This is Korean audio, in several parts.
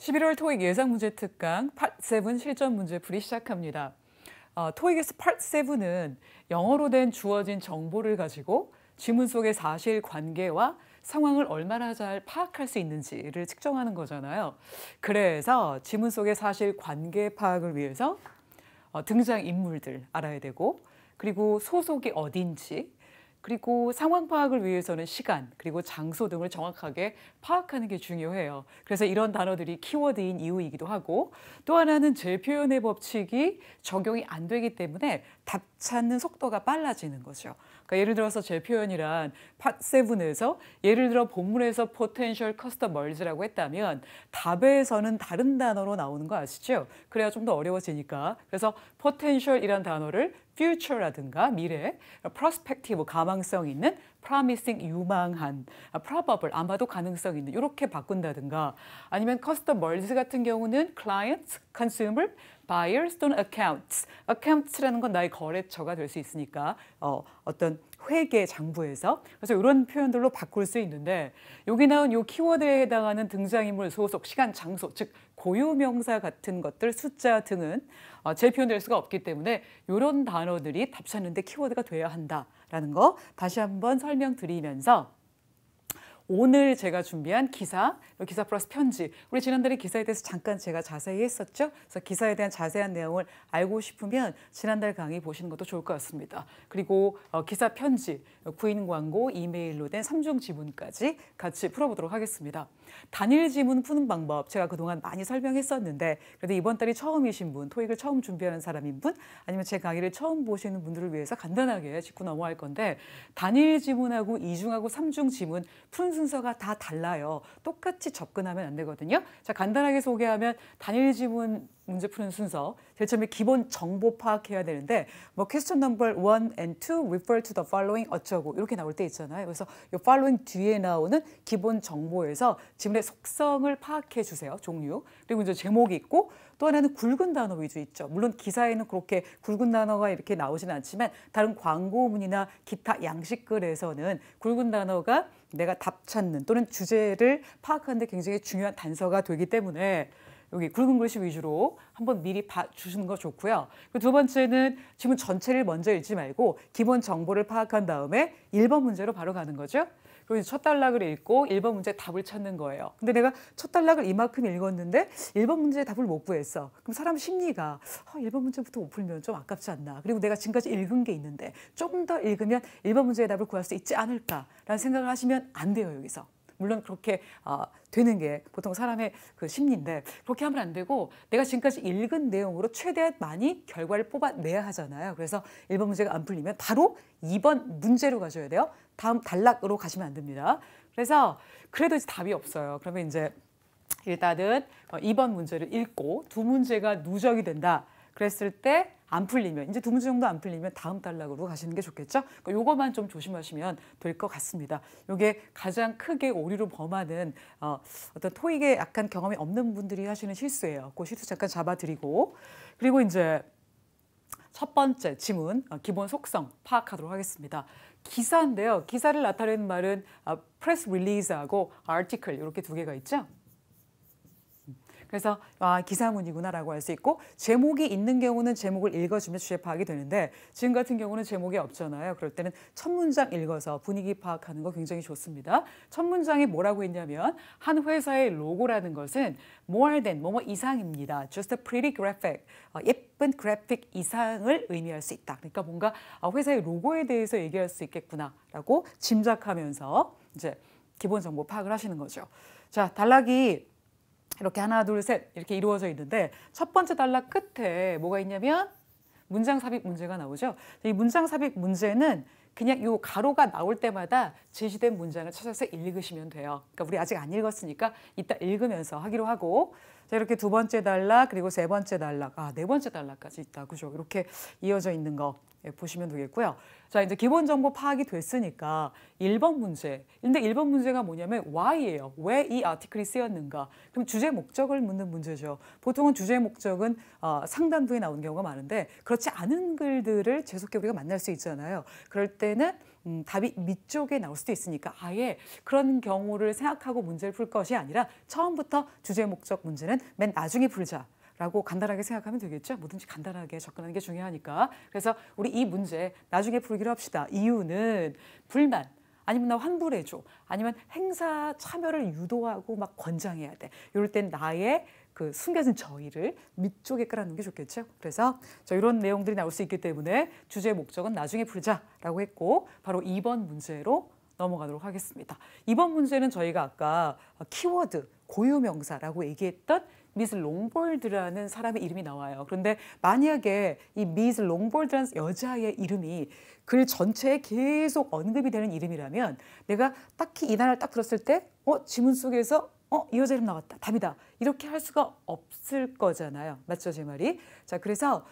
11월 토익 예상 문제 특강 Part 7 실전 문제 풀이 시작합니다. 토익에서 Part 7은 영어로 된 주어진 정보를 가지고 지문 속의 사실 관계와 상황을 얼마나 잘 파악할 수 있는지를 측정하는 거잖아요. 그래서 지문 속의 사실 관계 파악을 위해서 등장인물들 알아야 되고, 그리고 소속이 어딘지, 그리고 상황 파악을 위해서는 시간, 그리고 장소 등을 정확하게 파악하는 게 중요해요. 그래서 이런 단어들이 키워드인 이유이기도 하고, 또 하나는 재표현의 법칙이 적용이 안 되기 때문에 답 찾는 속도가 빨라지는 거죠. 그러니까 예를 들어서 재표현이란 Part 7에서 예를 들어 본문에서 potential customers라고 했다면 답에서는 다른 단어로 나오는 거 아시죠? 그래야 좀 더 어려워지니까. 그래서 potential이란 단어를 future라든가 미래, prospective 가망성 있는, promising 유망한, probable 아마도 가능성 있는 이렇게 바꾼다든가, 아니면 customers 같은 경우는 clients, consumer, buyers 또는 accounts. accounts라는 건 나의 거래처가 될 수 있으니까 어떤 회계 장부에서, 그래서 이런 표현들로 바꿀 수 있는데, 여기 나온 이 키워드에 해당하는 등장인물, 소속, 시간, 장소, 즉 고유명사 같은 것들, 숫자 등은 재표현될 수가 없기 때문에 이런 단어들이 답 찾는 데 키워드가 돼야 한다라는 거 다시 한번 설명드리면서, 오늘 제가 준비한 기사 플러스 편지, 우리 지난달에 기사에 대해서 잠깐 제가 자세히 했었죠. 그래서 기사에 대한 자세한 내용을 알고 싶으면 지난달 강의 보시는 것도 좋을 것 같습니다. 그리고 기사 편지, 구인 광고, 이메일로 된 3중 지문까지 같이 풀어보도록 하겠습니다. 단일 지문 푸는 방법 제가 그동안 많이 설명했었는데, 그래도 이번 달이 처음이신 분, 토익을 처음 준비하는 사람인 분, 아니면 제 강의를 처음 보시는 분들을 위해서 간단하게 짚고 넘어갈 건데, 단일 지문하고 이중하고 3중 지문 푸는 순서가 다 달라요. 똑같이 접근하면 안 되거든요. 자, 간단하게 소개하면 단일 지문 문제 푸는 순서, 제일 처음에 기본 정보 파악해야 되는데, 뭐 question number 1 and 2 refer to the following 어쩌고 이렇게 나올 때 있잖아요. 그래서 이 following 뒤에 나오는 기본 정보에서 지문의 속성을 파악해 주세요. 종류. 그리고 이제 제목이 있고, 또 하나는 굵은 단어 위주 있죠. 물론 기사에는 그렇게 굵은 단어가 이렇게 나오지는 않지만 다른 광고문이나 기타 양식글에서는 굵은 단어가 내가 답 찾는 또는 주제를 파악하는 데 굉장히 중요한 단서가 되기 때문에 여기 굵은 글씨 위주로 한번 미리 봐주시는 거 좋고요. 두 번째는 지문 전체를 먼저 읽지 말고 기본 정보를 파악한 다음에 1번 문제로 바로 가는 거죠. 그리고 첫 단락을 읽고 1번 문제 답을 찾는 거예요. 근데 내가 첫 단락을 이만큼 읽었는데 1번 문제의 답을 못 구했어. 그럼 사람 심리가 1번 문제부터 못 풀면 좀 아깝지 않나. 그리고 내가 지금까지 읽은 게 있는데 조금 더 읽으면 1번 문제의 답을 구할 수 있지 않을까라는 생각을 하시면 안 돼요, 여기서. 물론 그렇게 되는 게 보통 사람의 그 심리인데, 그렇게 하면 안 되고 내가 지금까지 읽은 내용으로 최대한 많이 결과를 뽑아내야 하잖아요. 그래서 1번 문제가 안 풀리면 바로 2번 문제로 가셔야 돼요. 다음 단락으로 가시면 안 됩니다. 그래서 그래도 이제 답이 없어요. 그러면 이제 일단은 2번 문제를 읽고 두 문제가 누적이 된다 그랬을 때 안 풀리면, 이제 두 문제 정도 안 풀리면 다음 단락으로 가시는 게 좋겠죠. 요거만 좀 조심하시면 될 것 같습니다. 요게 가장 크게 오류를 범하는 어떤 토익에 약간 경험이 없는 분들이 하시는 실수예요. 그 실수 잠깐 잡아드리고, 그리고 이제 첫 번째 지문 기본 속성 파악하도록 하겠습니다. 기사인데요. 기사를 나타내는 말은 press release하고 article 이렇게 두 개가 있죠. 그래서 기사문이구나라고 할 수 있고, 제목이 있는 경우는 제목을 읽어주면 주제 파악이 되는데, 지금 같은 경우는 제목이 없잖아요. 그럴 때는 첫 문장 읽어서 분위기 파악하는 거 굉장히 좋습니다. 첫 문장에 뭐라고 했냐면, 한 회사의 로고라는 것은 more than 뭐뭐 이상입니다. just a pretty graphic, 예쁜 그래픽 이상을 의미할 수 있다. 그러니까 뭔가 회사의 로고에 대해서 얘기할 수 있겠구나라고 짐작하면서 이제 기본 정보 파악을 하시는 거죠. 자, 단락이 이렇게 하나, 둘, 셋 이렇게 이루어져 있는데, 첫 번째 단락 끝에 뭐가 있냐면 문장 삽입 문제가 나오죠. 이 문장 삽입 문제는 그냥 이 가로가 나올 때마다 제시된 문장을 찾아서 읽으시면 돼요. 그러니까 우리 아직 안 읽었으니까 이따 읽으면서 하기로 하고, 자, 이렇게 두 번째 단락, 그리고 세 번째 단락, 네 번째 단락까지 있다. 그죠? 이렇게 이어져 있는 거 예, 보시면 되겠고요. 자, 이제 기본 정보 파악이 됐으니까 1번 문제. 근데 1번 문제가 뭐냐면 why예요. 왜 이 아티클이 쓰였는가? 그럼 주제 목적을 묻는 문제죠. 보통은 주제 목적은 상단부에 나오는 경우가 많은데 그렇지 않은 글들을 재수없게 우리가 만날 수 있잖아요. 그럴 때는 답이 밑쪽에 나올 수도 있으니까 아예 그런 경우를 생각하고 문제를 풀 것이 아니라 처음부터 주제 목적 문제는 맨 나중에 풀자. 라고 간단하게 생각하면 되겠죠. 뭐든지 간단하게 접근하는 게 중요하니까. 그래서 우리 이 문제 나중에 풀기로 합시다. 이유는 불만, 아니면 나 환불해줘, 아니면 행사 참여를 유도하고 막 권장해야 돼. 이럴 땐 나의 그 숨겨진 저희를 밑쪽에 깔아놓는 게 좋겠죠. 그래서 이런 내용들이 나올 수 있기 때문에 주제 목적은 나중에 풀자라고 했고 바로 2번 문제로 넘어가도록 하겠습니다. 2번 문제는 저희가 아까 키워드, 고유명사라고 얘기했던 미스 롱볼드라는 사람의 이름이 나와요. 그런데 만약에 이 미스 롱볼드라는 여자의 이름이 글 전체에 계속 언급이 되는 이름이라면 내가 딱히 이 단어를 딱 들었을 때 지문 속에서 이 여자 이름 나왔다. 답이다. 이렇게 할 수가 없을 거잖아요. 맞죠, 제 말이? 자, 그래서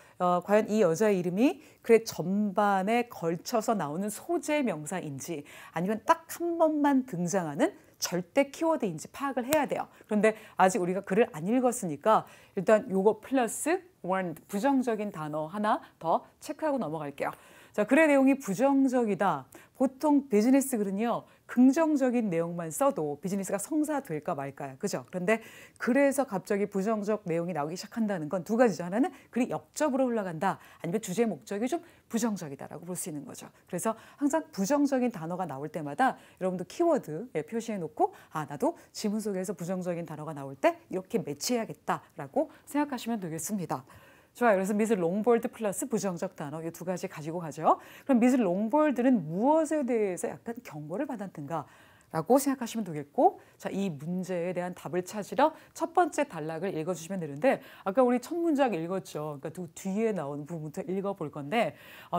과연 이 여자의 이름이 글의 전반에 걸쳐서 나오는 소재 명사인지 아니면 딱 한 번만 등장하는 절대 키워드인지 파악을 해야 돼요. 그런데 아직 우리가 글을 안 읽었으니까 일단 요거 플러스 warned, 부정적인 단어 하나 더 체크하고 넘어갈게요. 자, 글의 내용이 부정적이다. 보통 비즈니스 글은요, 긍정적인 내용만 써도 비즈니스가 성사될까 말까요. 그죠? 그런데 그래서 갑자기 부정적 내용이 나오기 시작한다는 건 두 가지죠. 하나는 글이 역접으로 흘러간다. 아니면 주제 목적이 좀 부정적이다라고 볼 수 있는 거죠. 그래서 항상 부정적인 단어가 나올 때마다 여러분도 키워드 표시해 놓고 나도 지문 속에서 부정적인 단어가 나올 때 이렇게 매치해야겠다라고 생각하시면 되겠습니다. 좋아요. 그래서 미스 롱볼드 플러스 부정적 단어 이 두 가지 가지고 가죠. 그럼 미스 롱볼드는 무엇에 대해서 약간 경고를 받았는가? 라고 생각하시면 되겠고, 자, 이 문제에 대한 답을 찾으러 첫 번째 단락을 읽어주시면 되는데 아까 우리 첫 문장 읽었죠. 그러니까 뒤에 나오는 부분부터 읽어볼 건데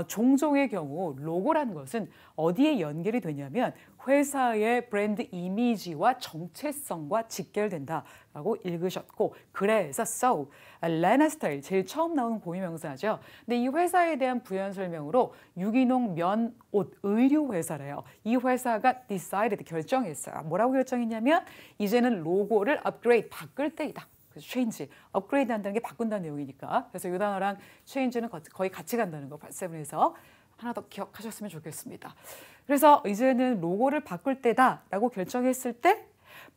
종종의 경우 로고라는 것은 어디에 연결이 되냐면 회사의 브랜드 이미지와 정체성과 직결된다라고 읽으셨고 그래서 so, 레나스타일 제일 처음 나오는 고유명사죠. 근데 이 회사에 대한 부연 설명으로 유기농 면, 옷, 의류 회사래요. 이 회사가 decided, 결정했어요. 뭐라고 결정했냐면 이제는 로고를 업그레이드, 바꿀 때이다. 그래서 change, 업그레이드 한다는 게 바꾼다는 내용이니까. 그래서 이 단어랑 change는 거의 같이 간다는 거, 7에서 하나 더 기억하셨으면 좋겠습니다. 그래서 이제는 로고를 바꿀 때다라고 결정했을 때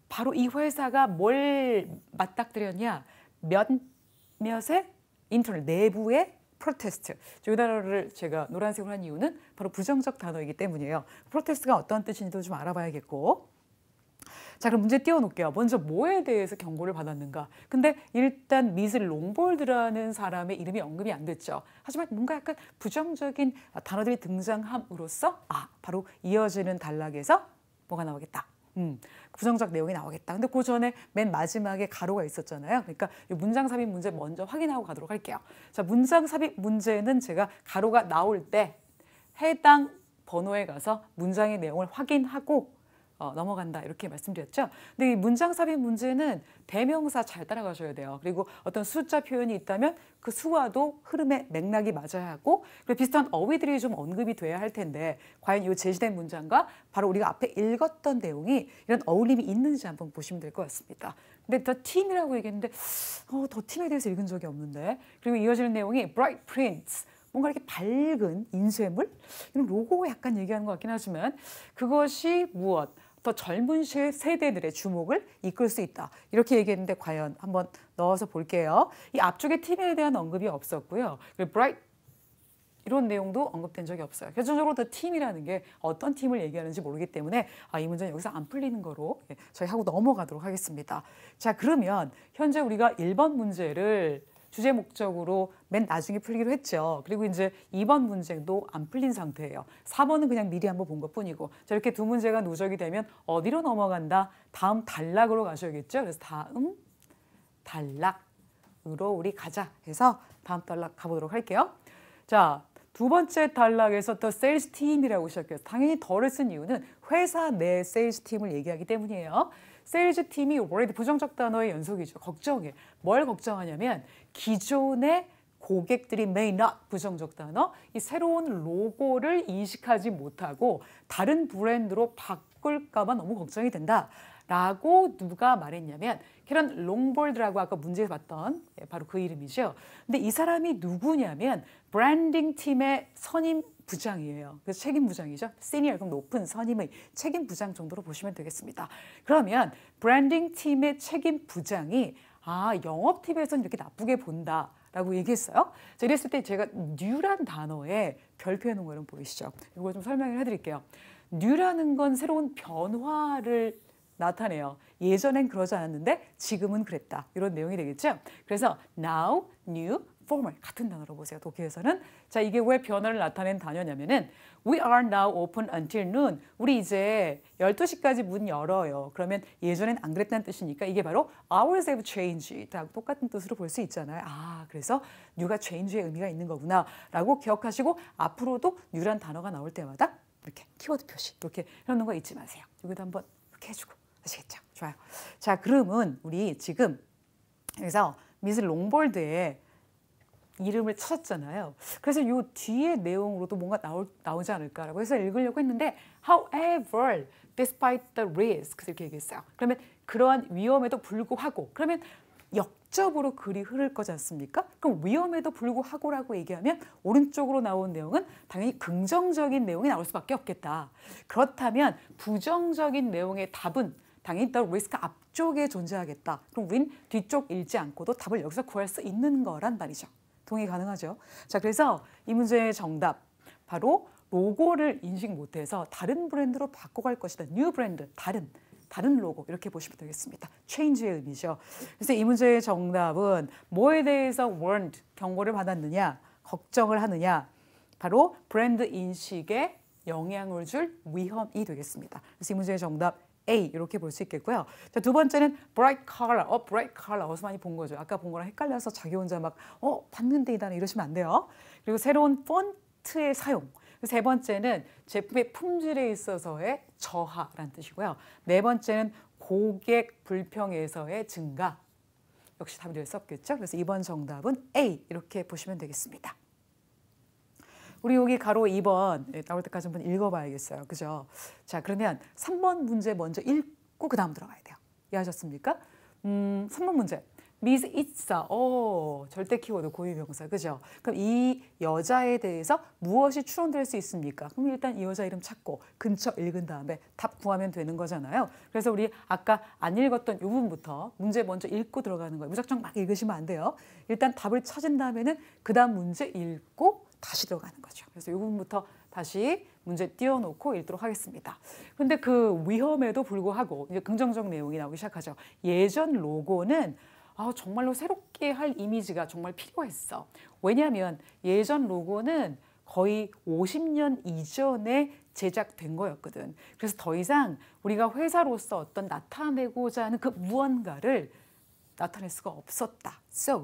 바로 이 회사가 뭘 맞닥뜨렸냐? 몇의 인터널 내부의 프로테스트. 이 단어를 제가 노란색으로 한 이유는 바로 부정적 단어이기 때문이에요. 프로테스트가 어떤 뜻인지도 좀 알아봐야겠고. 자, 그럼 문제 띄워놓을게요. 먼저 뭐에 대해서 경고를 받았는가? 근데 일단 미스 롱볼드라는 사람의 이름이 언급이 안 됐죠. 하지만 뭔가 약간 부정적인 단어들이 등장함으로써 바로 이어지는 단락에서 뭐가 나오겠다. 부정적 내용이 나오겠다. 근데 그 전에 맨 마지막에 가로가 있었잖아요. 그러니까 이 문장 삽입 문제 먼저 확인하고 가도록 할게요. 자, 문장 삽입 문제는 제가 가로가 나올 때 해당 번호에 가서 문장의 내용을 확인하고 넘어간다 이렇게 말씀드렸죠. 근데 이 문장 삽입 문제는 대명사 잘 따라가셔야 돼요. 그리고 어떤 숫자 표현이 있다면 그 수와도 흐름의 맥락이 맞아야 하고 그리고 비슷한 어휘들이 좀 언급이 돼야 할 텐데 과연 이 제시된 문장과 바로 우리가 앞에 읽었던 내용이 이런 어울림이 있는지 한번 보시면 될 것 같습니다. 근데 더 팀이라고 얘기했는데 더 팀에 대해서 읽은 적이 없는데 그리고 이어지는 내용이 bright prints 뭔가 이렇게 밝은 인쇄물 이런 로고 약간 얘기하는 것 같긴 하지만 그것이 무엇? 더 젊은 세대들의 주목을 이끌 수 있다. 이렇게 얘기했는데 과연 한번 넣어서 볼게요. 이 앞쪽에 팀에 대한 언급이 없었고요. 그리고 bright 이런 내용도 언급된 적이 없어요. 결정적으로 더 팀이라는 게 어떤 팀을 얘기하는지 모르기 때문에 이 문제는 여기서 안 풀리는 거로 저희 하고 넘어가도록 하겠습니다. 자, 그러면 현재 우리가 1번 문제를 주제 목적으로 맨 나중에 풀기로 했죠. 그리고 이제 2번 문제도 안 풀린 상태예요. 4번은 그냥 미리 한번 본 것뿐이고 자, 이렇게 두 문제가 누적이 되면 어디로 넘어간다? 다음 단락으로 가셔야겠죠. 그래서 다음 단락으로 우리 가자 해서 다음 단락 가보도록 할게요. 자, 두 번째 단락에서 더 세일즈 팀이라고 시작해요. 당연히 더를 쓴 이유는 회사 내 세일즈 팀을 얘기하기 때문이에요. 세일즈 팀이 worried 부정적 단어의 연속이죠. 걱정해. 뭘 걱정하냐면 기존의 고객들이 may not 부정적 단어 이 새로운 로고를 인식하지 못하고 다른 브랜드로 바꿀까 봐 너무 걱정이 된다. 라고 누가 말했냐면 캐런 롱볼드라고 아까 문제에서 봤던 바로 그 이름이죠. 근데 이 사람이 누구냐면 브랜딩 팀의 선임 부장이에요. 그래서 책임 부장이죠. 시니어, 그럼 높은 선임의 책임 부장 정도로 보시면 되겠습니다. 그러면 브랜딩 팀의 책임 부장이 영업팀에서는 이렇게 나쁘게 본다. 라고 얘기했어요. 자, 이랬을 때 제가 new란 단어에 별표해 놓은 거 여러분 보이시죠? 이걸 좀 설명을 해드릴게요. new라는 건 새로운 변화를 나타내요. 예전엔 그러지 않았는데 지금은 그랬다. 이런 내용이 되겠죠? 그래서 now, new, formal 같은 단어로 보세요. 독해에서는. 자, 이게 왜 변화를 나타낸 단어냐면은 We are now open until noon. 우리 이제 12시까지 문 열어요. 그러면 예전엔 안 그랬다는 뜻이니까 이게 바로 hours have changed. 똑같은 뜻으로 볼 수 있잖아요. 그래서 new가 change의 의미가 있는 거구나 라고 기억하시고 앞으로도 new란 단어가 나올 때마다 이렇게 키워드 표시 이렇게 해놓는 거 잊지 마세요. 여기도 한번 이렇게 해주고 아시겠죠? 좋아요. 자, 그러면 우리 지금 여기서 미스 롱볼드의 이름을 찾았잖아요. 그래서 이 뒤에 내용으로도 뭔가 나오지 않을까라고 해서 읽으려고 했는데 however, despite the risk 이렇게 얘기했어요. 그러면 그러한 위험에도 불구하고 그러면 역접으로 글이 흐를 거지 않습니까? 그럼 위험에도 불구하고라고 얘기하면 오른쪽으로 나온 내용은 당연히 긍정적인 내용이 나올 수밖에 없겠다. 그렇다면 부정적인 내용의 답은 당연히 the risk 앞쪽에 존재하겠다. 그럼 우린 뒤쪽 읽지 않고도 답을 여기서 구할 수 있는 거란 말이죠. 동의 가능하죠? 자, 그래서 이 문제의 정답 바로 로고를 인식 못해서 다른 브랜드로 바꿔갈 것이다. 뉴 브랜드, 다른 로고 이렇게 보시면 되겠습니다. change의 의미죠. 그래서 이 문제의 정답은 뭐에 대해서 warned, 경고를 받았느냐, 걱정을 하느냐, 바로 브랜드 인식에 영향을 줄 위험이 되겠습니다. 그래서 이 문제의 정답 A 이렇게 볼 수 있겠고요. 자, 두 번째는 bright color. bright color 어디서 많이 본 거죠. 아까 본 거랑 헷갈려서 자기 혼자 막 봤는데 이 단어 이러시면 안 돼요. 그리고 새로운 폰트의 사용. 세 번째는 제품의 품질에 있어서의 저하라는 뜻이고요. 네 번째는 고객 불평에서의 증가. 역시 답이 될 수 없겠죠. 그래서 이번 정답은 A 이렇게 보시면 되겠습니다. 우리 여기 가로 2번 나올 때까지 한번 읽어봐야겠어요. 그죠? 자, 그러면 3번 문제 먼저 읽고 그 다음 들어가야 돼요. 이해하셨습니까? 3번 문제. Miss Itza. 절대 키워드 고유명사. 그죠? 그럼 이 여자에 대해서 무엇이 추론될 수 있습니까? 그럼 일단 이 여자 이름 찾고 근처 읽은 다음에 답 구하면 되는 거잖아요. 그래서 우리 아까 안 읽었던 이 부분부터 문제 먼저 읽고 들어가는 거예요. 무작정 막 읽으시면 안 돼요. 일단 답을 찾은 다음에는 그 다음 문제 읽고 다시 들어가는 거죠. 그래서 이 부분부터 다시 문제 띄워놓고 읽도록 하겠습니다. 근데 그 위험에도 불구하고 이제 긍정적 내용이 나오기 시작하죠. 예전 로고는 정말로 새롭게 할 이미지가 정말 필요했어. 왜냐하면 예전 로고는 거의 50년 이전에 제작된 거였거든. 그래서 더 이상 우리가 회사로서 어떤 나타내고자 하는 그 무언가를 나타낼 수가 없었다.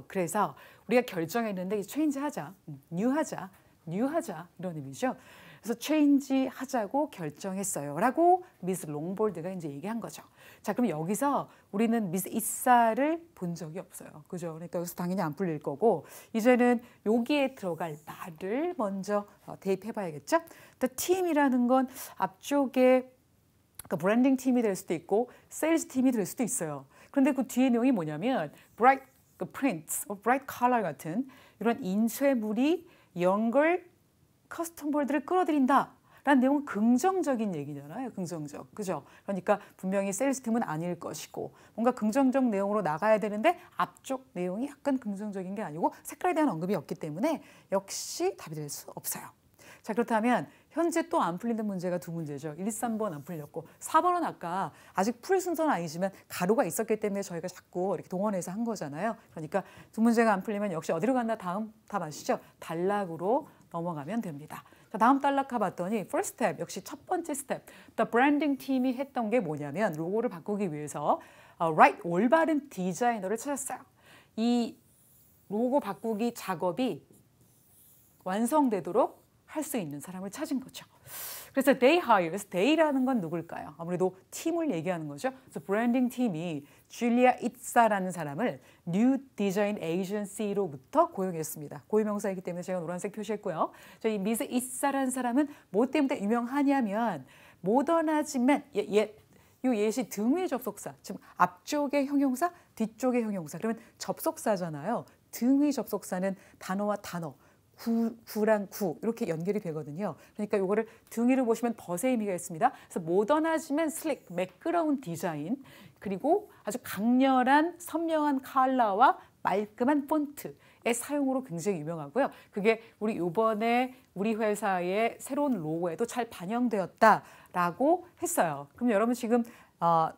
그래서 우리가 결정했는데 change 하자, new 하자 이런 의미죠. 그래서 change 하자고 결정했어요. 라고 미스 롱볼드가 이제 얘기한 거죠. 자, 그럼 여기서 우리는 미스 이사를 본 적이 없어요. 그죠? 그러니까 여기서 당연히 안 풀릴 거고 이제는 여기에 들어갈 말을 먼저 대입해 봐야겠죠. 팀이라는 건 앞쪽에 브랜딩 팀이 될 수도 있고 세일즈 팀이 될 수도 있어요. 그런데 그 뒤에 내용이 뭐냐면 bright prints, bright color 같은 이런 인쇄물이 younger 커스텀볼들을 끌어들인다. 라는 내용은 긍정적인 얘기잖아요. 긍정적. 그죠? 그러니까 분명히 세일즈 팀은 아닐 것이고 뭔가 긍정적 내용으로 나가야 되는데 앞쪽 내용이 약간 긍정적인 게 아니고 색깔에 대한 언급이 없기 때문에 역시 답이 될 수 없어요. 자, 그렇다면 현재 또 안 풀리는 문제가 두 문제죠. 1, 2, 3번 안 풀렸고 4번은 아까 아직 풀 순서는 아니지만 가로가 있었기 때문에 저희가 자꾸 이렇게 동원해서 한 거잖아요. 그러니까 두 문제가 안 풀리면 역시 어디로 갔나 다음 답 아시죠? 단락으로 넘어가면 됩니다. 자, 다음 단락 가봤더니 first step, 역시 첫 번째 스텝. The branding 팀이 했던 게 뭐냐면 로고를 바꾸기 위해서 right, 올바른 디자이너를 찾았어요. 이 로고 바꾸기 작업이 완성되도록 할 수 있는 사람을 찾은 거죠. 그래서 they hire, 그래서 they라는 건 누굴까요? 아무래도 팀을 얘기하는 거죠. 그래서 브랜딩 팀이 줄리아 이사라는 사람을 뉴 디자인 에이전시로부터 고용했습니다. 고유명사이기 때문에 제가 노란색 표시했고요. 이 미스 이사라는 사람은 뭐 때문에 유명하냐면 모던하지만 이 예시 등위 접속사, 지금 앞쪽의 형용사, 뒤쪽의 형용사. 그러면 접속사잖아요. 등위 접속사는 단어와 단어, 구랑 구 이렇게 연결이 되거든요. 그러니까 이거를 등위로 보시면 덫의 의미가 있습니다. 그래서 모던하지만 슬릭, 매끄러운 디자인, 그리고 아주 강렬한 선명한 컬러와 말끔한 폰트의 사용으로 굉장히 유명하고요. 그게 우리 이번에 우리 회사의 새로운 로고에도 잘 반영되었다라고 했어요. 그럼 여러분 지금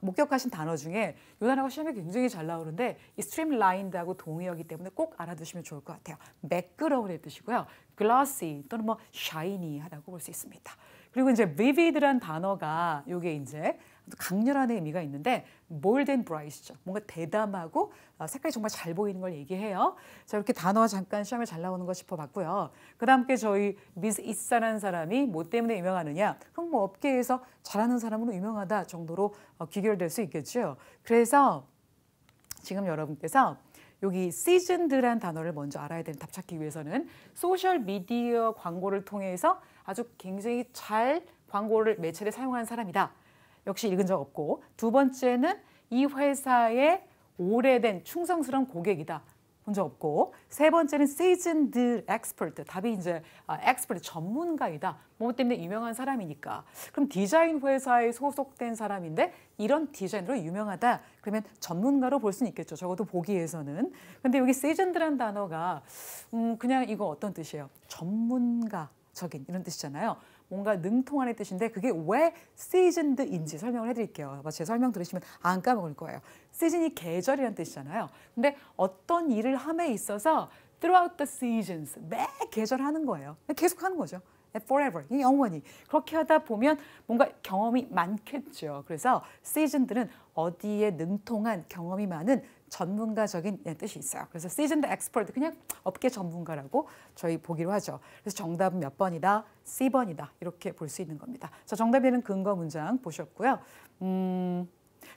목격하신 단어 중에 이 단어가 시험에 굉장히 잘 나오는데 이 스트림라인드하고 동의어이기 때문에 꼭 알아두시면 좋을 것 같아요. 매끄러운의 뜻이고요. glossy 또는 뭐 shiny하다고 볼 수 있습니다. 그리고 이제 vivid란 단어가 이게 이제 강렬한 의미가 있는데 bold and bright이죠. 뭔가 대담하고 색깔이 정말 잘 보이는 걸 얘기해요. 자, 이렇게 단어가 잠깐 시험에 잘 나오는 거 짚어봤고요. 그 다음에 저희 미스 이사라는 사람이 뭐 때문에 유명하느냐? 그럼 뭐 업계에서 잘하는 사람으로 유명하다 정도로 귀결될 수 있겠죠. 그래서 지금 여러분께서 여기 시즌드란 단어를 먼저 알아야 되는 답 찾기 위해서는 소셜 미디어 광고를 통해서 아주 굉장히 잘 광고를 매체를 사용하는 사람이다. 역시 읽은 적 없고, 두 번째는 이 회사의 오래된 충성스러운 고객이다. 본 적 없고, 세 번째는 seasoned expert. 답이 이제 expert 전문가이다. 뭐 때문에 유명한 사람이니까. 그럼 디자인 회사에 소속된 사람인데 이런 디자인으로 유명하다. 그러면 전문가로 볼 수는 있겠죠. 적어도 보기에서는. 근데 여기 seasoned란 단어가 그냥 이거 어떤 뜻이에요? 전문가적인 이런 뜻이잖아요. 뭔가 능통한의 뜻인데 그게 왜 seasoned인지 설명을 해드릴게요. 제 설명 들으시면 안 까먹을 거예요. 시즌이 계절이라는 뜻이잖아요. 근데 어떤 일을 함에 있어서 throughout the seasons, 매 계절 하는 거예요. 계속 하는 거죠. forever, 영원히. 그렇게 하다 보면 뭔가 경험이 많겠죠. 그래서 seasoned는 어디에 능통한 경험이 많은 전문가적인 뜻이 있어요. 그래서 seasoned expert, 그냥 업계 전문가라고 저희 보기로 하죠. 그래서 정답은 몇 번이다? C번이다. 이렇게 볼 수 있는 겁니다. 자, 정답에는 근거 문장 보셨고요.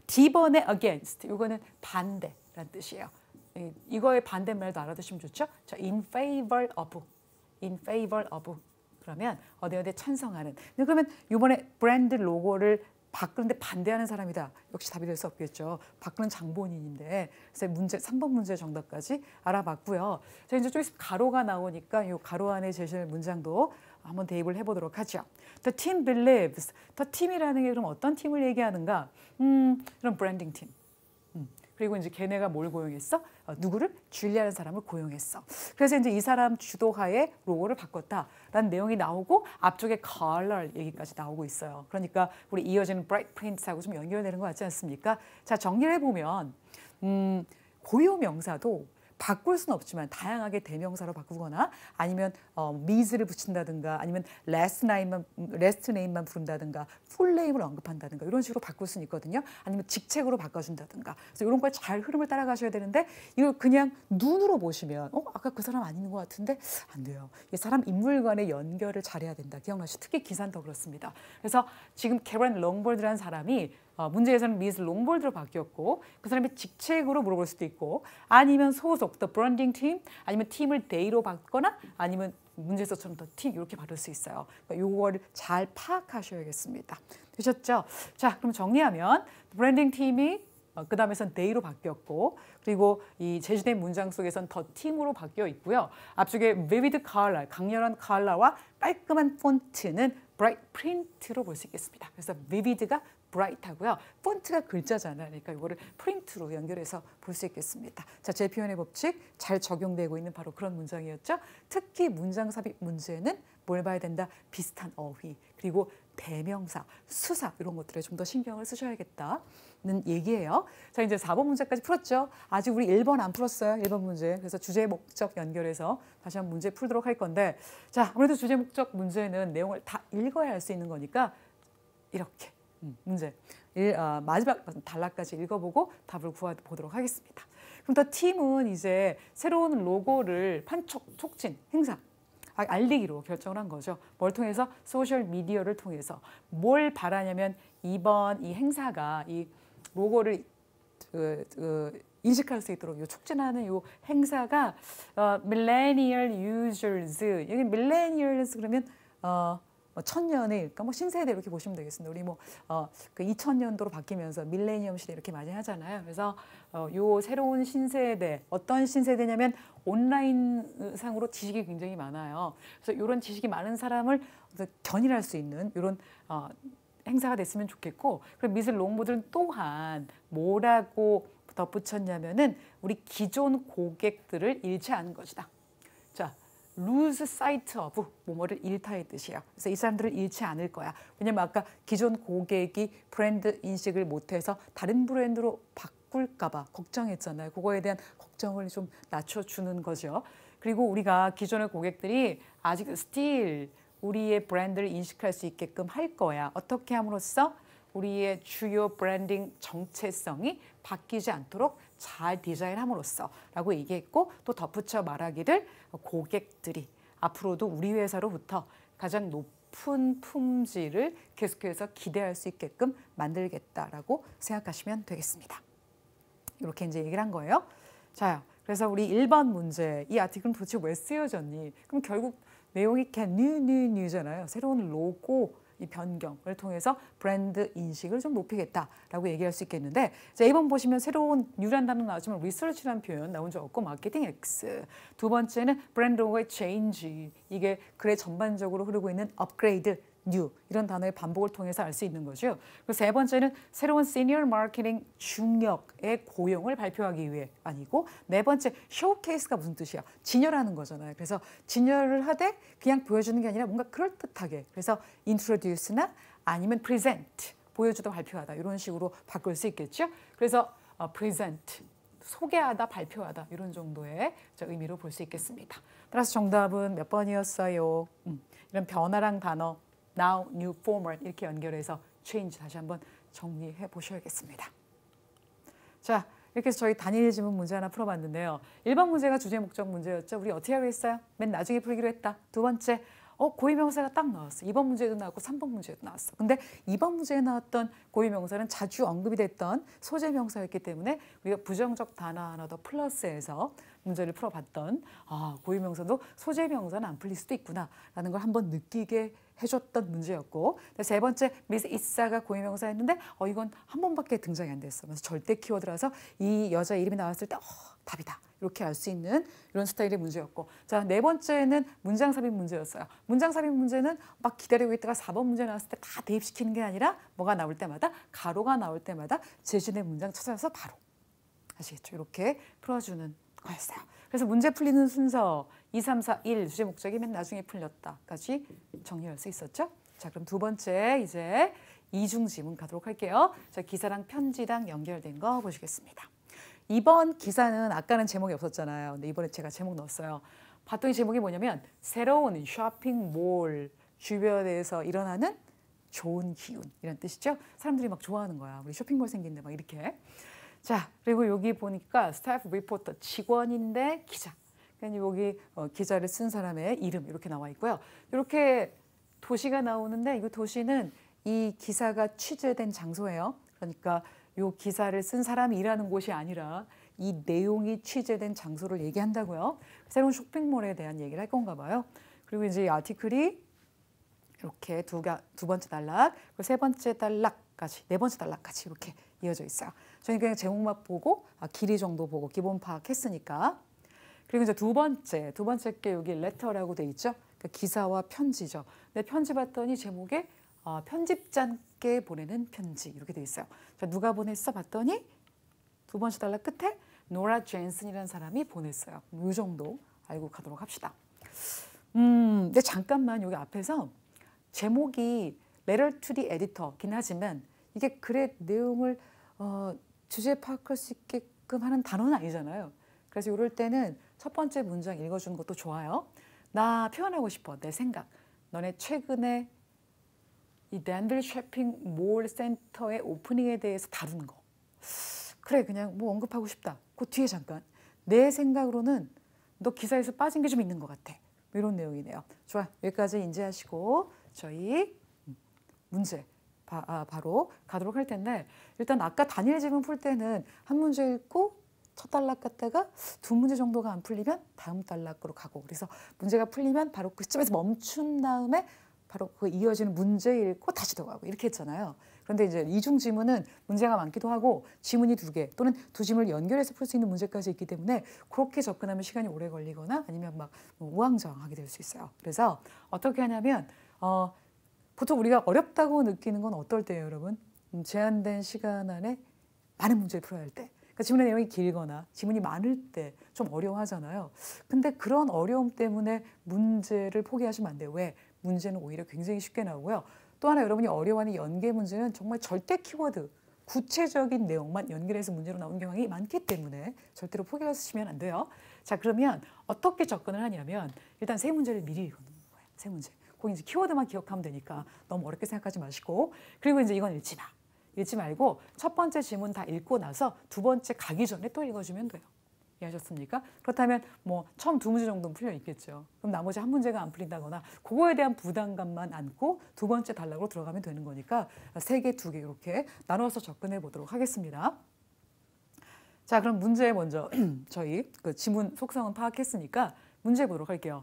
D번의 against, 이거는 반대라는 뜻이에요. 이거의 반대말도 알아두시면 좋죠. 자, in favor of, in favor of. 그러면 어디 찬성하는. 그러면 이번에 브랜드 로고를 바꾸는데 반대하는 사람이다. 역시 답이 될 수 없겠죠. 바꾸는 장본인인데. 그래서 문제 3번 문제 정답까지 알아봤고요. 자, 이제 좀 있으면 가로가 나오니까 이 가로 안에 제시될 문장도 한번 대입을 해보도록 하죠. The team believes. The team이라는 게 그럼 어떤 팀을 얘기하는가? 그럼 브랜딩 팀. 그리고 이제 걔네가 뭘 고용했어? 누구를? 줄리아라는 사람을 고용했어. 그래서 이제 이 사람 주도하에 로고를 바꿨다라는 내용이 나오고 앞쪽에 컬러 얘기까지 나오고 있어요. 그러니까 우리 이어지는 bright prints하고 좀 연결되는 것 같지 않습니까? 자, 정리를 해보면 고유명사도 바꿀 수는 없지만 다양하게 대명사로 바꾸거나 아니면 mis를 붙인다든가 아니면 last name만 부른다든가 full name을 언급한다든가 이런 식으로 바꿀 수는 있거든요. 아니면 직책으로 바꿔준다든가. 그래서 이런 걸 잘 흐름을 따라가셔야 되는데 이걸 그냥 눈으로 보시면 아까 그 사람 아닌 것 같은데 안 돼요. 이 사람 인물 간의 연결을 잘해야 된다. 기억나시죠? 특히 기사는 더 그렇습니다. 그래서 지금 캐런 롱볼드라는 사람이 문제에서는 미스 롱볼드로 바뀌었고 그 사람이 직책으로 물어볼 수도 있고 아니면 소속, the branding team 아니면 팀을 they로 바꾸거나 아니면 문제에서처럼 the team 이렇게 받을 수 있어요. 그러니까 이거를 잘 파악하셔야겠습니다. 되셨죠? 자, 그럼 정리하면 브랜딩 팀이 그 다음에선 they로 바뀌었고 그리고 이 제시된 문장 속에선 the team으로 바뀌어 있고요. 앞쪽에 vivid color, 강렬한 컬러와 깔끔한 폰트는 bright print로 볼 수 있겠습니다. 그래서 vivid가 bright하고요. 폰트가 글자잖아요. 그러니까 이거를 프린트로 연결해서 볼 수 있겠습니다. 자, 제 표현의 법칙 잘 적용되고 있는 바로 그런 문장이었죠. 특히 문장 삽입 문제는 뭘 봐야 된다? 비슷한 어휘, 그리고 대명사, 수사 이런 것들에 좀 더 신경을 쓰셔야겠다는 얘기예요. 자, 이제 4번 문제까지 풀었죠. 아직 우리 1번 안 풀었어요. 1번 문제. 그래서 주제 목적 연결해서 다시 한번 문제 풀도록 할 건데 자, 아무래도 주제 목적 문제는 내용을 다 읽어야 할 수 있는 거니까 이렇게 문제 마지막 단락까지 읽어보고 답을 구해보도록 하겠습니다. 그럼 더 팀은 이제 새로운 로고를 판촉, 촉진, 행사 알리기로 결정을 한 거죠. 뭘 통해서? 소셜 미디어를 통해서. 뭘 바라냐면 이번 이 행사가 이 로고를 인식할 수 있도록 촉진하는 이 행사가 millennial users, 여기 millennials 그러면 천년일까 뭐 신세대 이렇게 보시면 되겠습니다. 우리 그 2000년도로 바뀌면서 밀레니엄 시대 이렇게 많이 하잖아요. 그래서 요 새로운 신세대, 어떤 신세대냐면 온라인 상으로 지식이 굉장히 많아요. 그래서 이런 지식이 많은 사람을 견인할 수 있는 이런 행사가 됐으면 좋겠고, 그리고 미술 롱보들은 또한 뭐라고 덧붙였냐면은 우리 기존 고객들을 잃지 않은 것이다. 자, lose sight of 뭐뭐를 잃다의 뜻이에요. 그래서 이 사람들을 잃지 않을 거야. 왜냐면 아까 기존 고객이 브랜드 인식을 못해서 다른 브랜드로 바꿀까 봐 걱정했잖아요. 그거에 대한 걱정을 좀 낮춰주는 거죠. 그리고 우리가 기존의 고객들이 아직 still 우리의 브랜드를 인식할 수 있게끔 할 거야. 어떻게 함으로써? 우리의 주요 브랜딩 정체성이 바뀌지 않도록 잘 디자인함으로써 라고 얘기했고, 또 덧붙여 말하기를 고객들이 앞으로도 우리 회사로부터 가장 높은 품질을 계속해서 기대할 수 있게끔 만들겠다라고 생각하시면 되겠습니다. 이렇게 이제 얘기를 한 거예요. 자, 그래서 우리 1번 문제, 이 아티클은 도대체 왜 쓰여졌니? 그럼 결국 내용이 new잖아요. 새로운 로고 이 변경을 통해서 브랜드 인식을 좀 높이겠다라고 얘기할 수 있겠는데, 자, 2번 보시면 새로운 뉴란 단어 나오지만 리서치라는 표현 나온 적 없고 마케팅 X. 두 번째는 브랜드 로고의 change. 이게 글에 전반적으로 흐르고 있는 업그레이드, new 이런 단어의 반복을 통해서 알 수 있는 거죠. 그리고 세 번째는 새로운 시니어 마케팅 중역의 고용을 발표하기 위해 아니고, 네 번째 쇼케이스가 무슨 뜻이야? 진열하는 거잖아요. 그래서 진열을 하되 그냥 보여주는 게 아니라 뭔가 그럴듯하게, 그래서 introduce나 아니면 present 보여주다 발표하다 이런 식으로 바꿀 수 있겠죠. 그래서 present 소개하다 발표하다 이런 정도의 의미로 볼 수 있겠습니다. 따라서 정답은 몇 번이었어요? 이런 변화랑 단어 now, new, former 이렇게 연결해서 change 다시 한번 정리해 보셔야겠습니다. 자, 이렇게 해서 저희 단일 지문 문제 하나 풀어봤는데요. 1번 문제가 주제 목적 문제였죠. 우리 어떻게 하기로 했어요? 맨 나중에 풀기로 했다. 두 번째, 고유명사가 딱 나왔어. 2번 문제에도 나왔고 3번 문제에도 나왔어. 근데 2번 문제에 나왔던 고유명사는 자주 언급이 됐던 소재명사였기 때문에 우리가 부정적 단어 하나 더 플러스해서 문제를 풀어봤던 고유명사도 소재명사는 안 풀릴 수도 있구나라는 걸 한번 느끼게 해줬던 문제였고, 세 번째 미스 이사가 고유명사였는데 이건 한 번밖에 등장이 안 됐어. 그래서 절대 키워드라서 이 여자 이름이 나왔을 때 답이다 이렇게 알 수 있는 이런 스타일의 문제였고, 자, 네 번째는 문장 삽입 문제였어요. 문장 삽입 문제는 막 기다리고 있다가 4번 문제 나왔을 때 다 대입시키는 게 아니라 뭐가 나올 때마다 가로가 나올 때마다 제시된 문장 찾아서 바로 아시겠죠? 이렇게 풀어주는 거였어요. 그래서 문제 풀리는 순서 2, 3, 4, 1 주제 목적이 맨 나중에 풀렸다까지 정리할 수 있었죠. 자, 그럼 두 번째 이제 이중 지문 가도록 할게요. 자, 기사랑 편지랑 연결된 거 보시겠습니다. 이번 기사는 아까는 제목이 없었잖아요. 근데 이번에 제가 제목 넣었어요. 봤더니 제목이 뭐냐면 새로운 쇼핑몰 주변에서 일어나는 좋은 기운 이런 뜻이죠. 사람들이 막 좋아하는 거야. 우리 쇼핑몰 생긴데 막 이렇게. 자, 그리고 여기 보니까 스태프 리포터 직원인데 기자. 그러니까 여기 기자를 쓴 사람의 이름 이렇게 나와 있고요. 이렇게 도시가 나오는데 이 도시는 이 기사가 취재된 장소예요. 그러니까 이 기사를 쓴 사람이 일하는 곳이 아니라 이 내용이 취재된 장소를 얘기한다고요. 새로운 쇼핑몰에 대한 얘기를 할 건가 봐요. 그리고 이제 이 아티클이 이렇게 두 번째 단락, 그리고 세 번째 단락까지, 네 번째 단락까지 이렇게 이어져 있어요. 저는 그냥 제목만 보고 길이 정도 보고 기본 파악했으니까. 그리고 이제 두 번째 게 여기 레터라고 돼 있죠. 그러니까 기사와 편지죠. 근데 편지 봤더니 제목에 편집자께 보내는 편지 이렇게 돼 있어요. 자, 누가 보냈어? 봤더니 두 번째 단락 끝에 노라 젠슨이라는 사람이 보냈어요. 이 정도 알고 가도록 합시다. 근데 잠깐만 여기 앞에서 제목이 Letter to the Editor긴 하지만 이게 글의 내용을 주제 파악할 수 있게끔 하는 단어는 아니잖아요. 그래서 이럴 때는 첫 번째 문장 읽어주는 것도 좋아요. 나 표현하고 싶어. 내 생각. 너네 최근에 이 댄들 쇼핑몰 센터의 오프닝에 대해서 다루는 거. 그래, 그냥 뭐 언급하고 싶다. 그 뒤에 잠깐. 내 생각으로는 너 기사에서 빠진 게 좀 있는 것 같아. 이런 내용이네요. 좋아요. 여기까지 인지하시고 저희 문제 바로 가도록 할 텐데 일단 아까 단일 지문 풀 때는 한 문제 읽고 첫 단락 갔다가 두 문제 정도가 안 풀리면 다음 단락으로 가고 그래서 문제가 풀리면 바로 그 시점에서 멈춘 다음에 바로 그 이어지는 문제 읽고 다시 들어가고 이렇게 했잖아요. 그런데 이제 이중 지문은 문제가 많기도 하고 지문이 두 개 또는 두 지문을 연결해서 풀 수 있는 문제까지 있기 때문에 그렇게 접근하면 시간이 오래 걸리거나 아니면 막 우왕좌왕하게 될 수 있어요. 그래서 어떻게 하냐면 보통 우리가 어렵다고 느끼는 건 어떨 때예요, 여러분? 제한된 시간 안에 많은 문제를 풀어야 할 때. 그러니까 지문의 내용이 길거나 지문이 많을 때 좀 어려워하잖아요. 근데 그런 어려움 때문에 문제를 포기하시면 안 돼요. 왜? 문제는 오히려 굉장히 쉽게 나오고요. 또 하나 여러분이 어려워하는 연계 문제는 정말 절대 키워드, 구체적인 내용만 연결해서 문제로 나온 경향이 많기 때문에 절대로 포기하시면 안 돼요. 자, 그러면 어떻게 접근을 하냐면 일단 세 문제를 미리 읽는 거예요. 세 문제. 거기 이제 키워드만 기억하면 되니까 너무 어렵게 생각하지 마시고 그리고 이제 이건 읽지 마. 읽지 말고 첫 번째 지문 다 읽고 나서 두 번째 가기 전에 또 읽어주면 돼요. 이해하셨습니까? 그렇다면 뭐 처음 두 문제 정도는 풀려 있겠죠. 그럼 나머지 한 문제가 안 풀린다거나 그거에 대한 부담감만 안고 두 번째 단락으로 들어가면 되는 거니까 세 개, 두 개 이렇게 나눠서 접근해 보도록 하겠습니다. 자, 그럼 문제 먼저 저희 그 지문 속성은 파악했으니까 문제 보도록 할게요.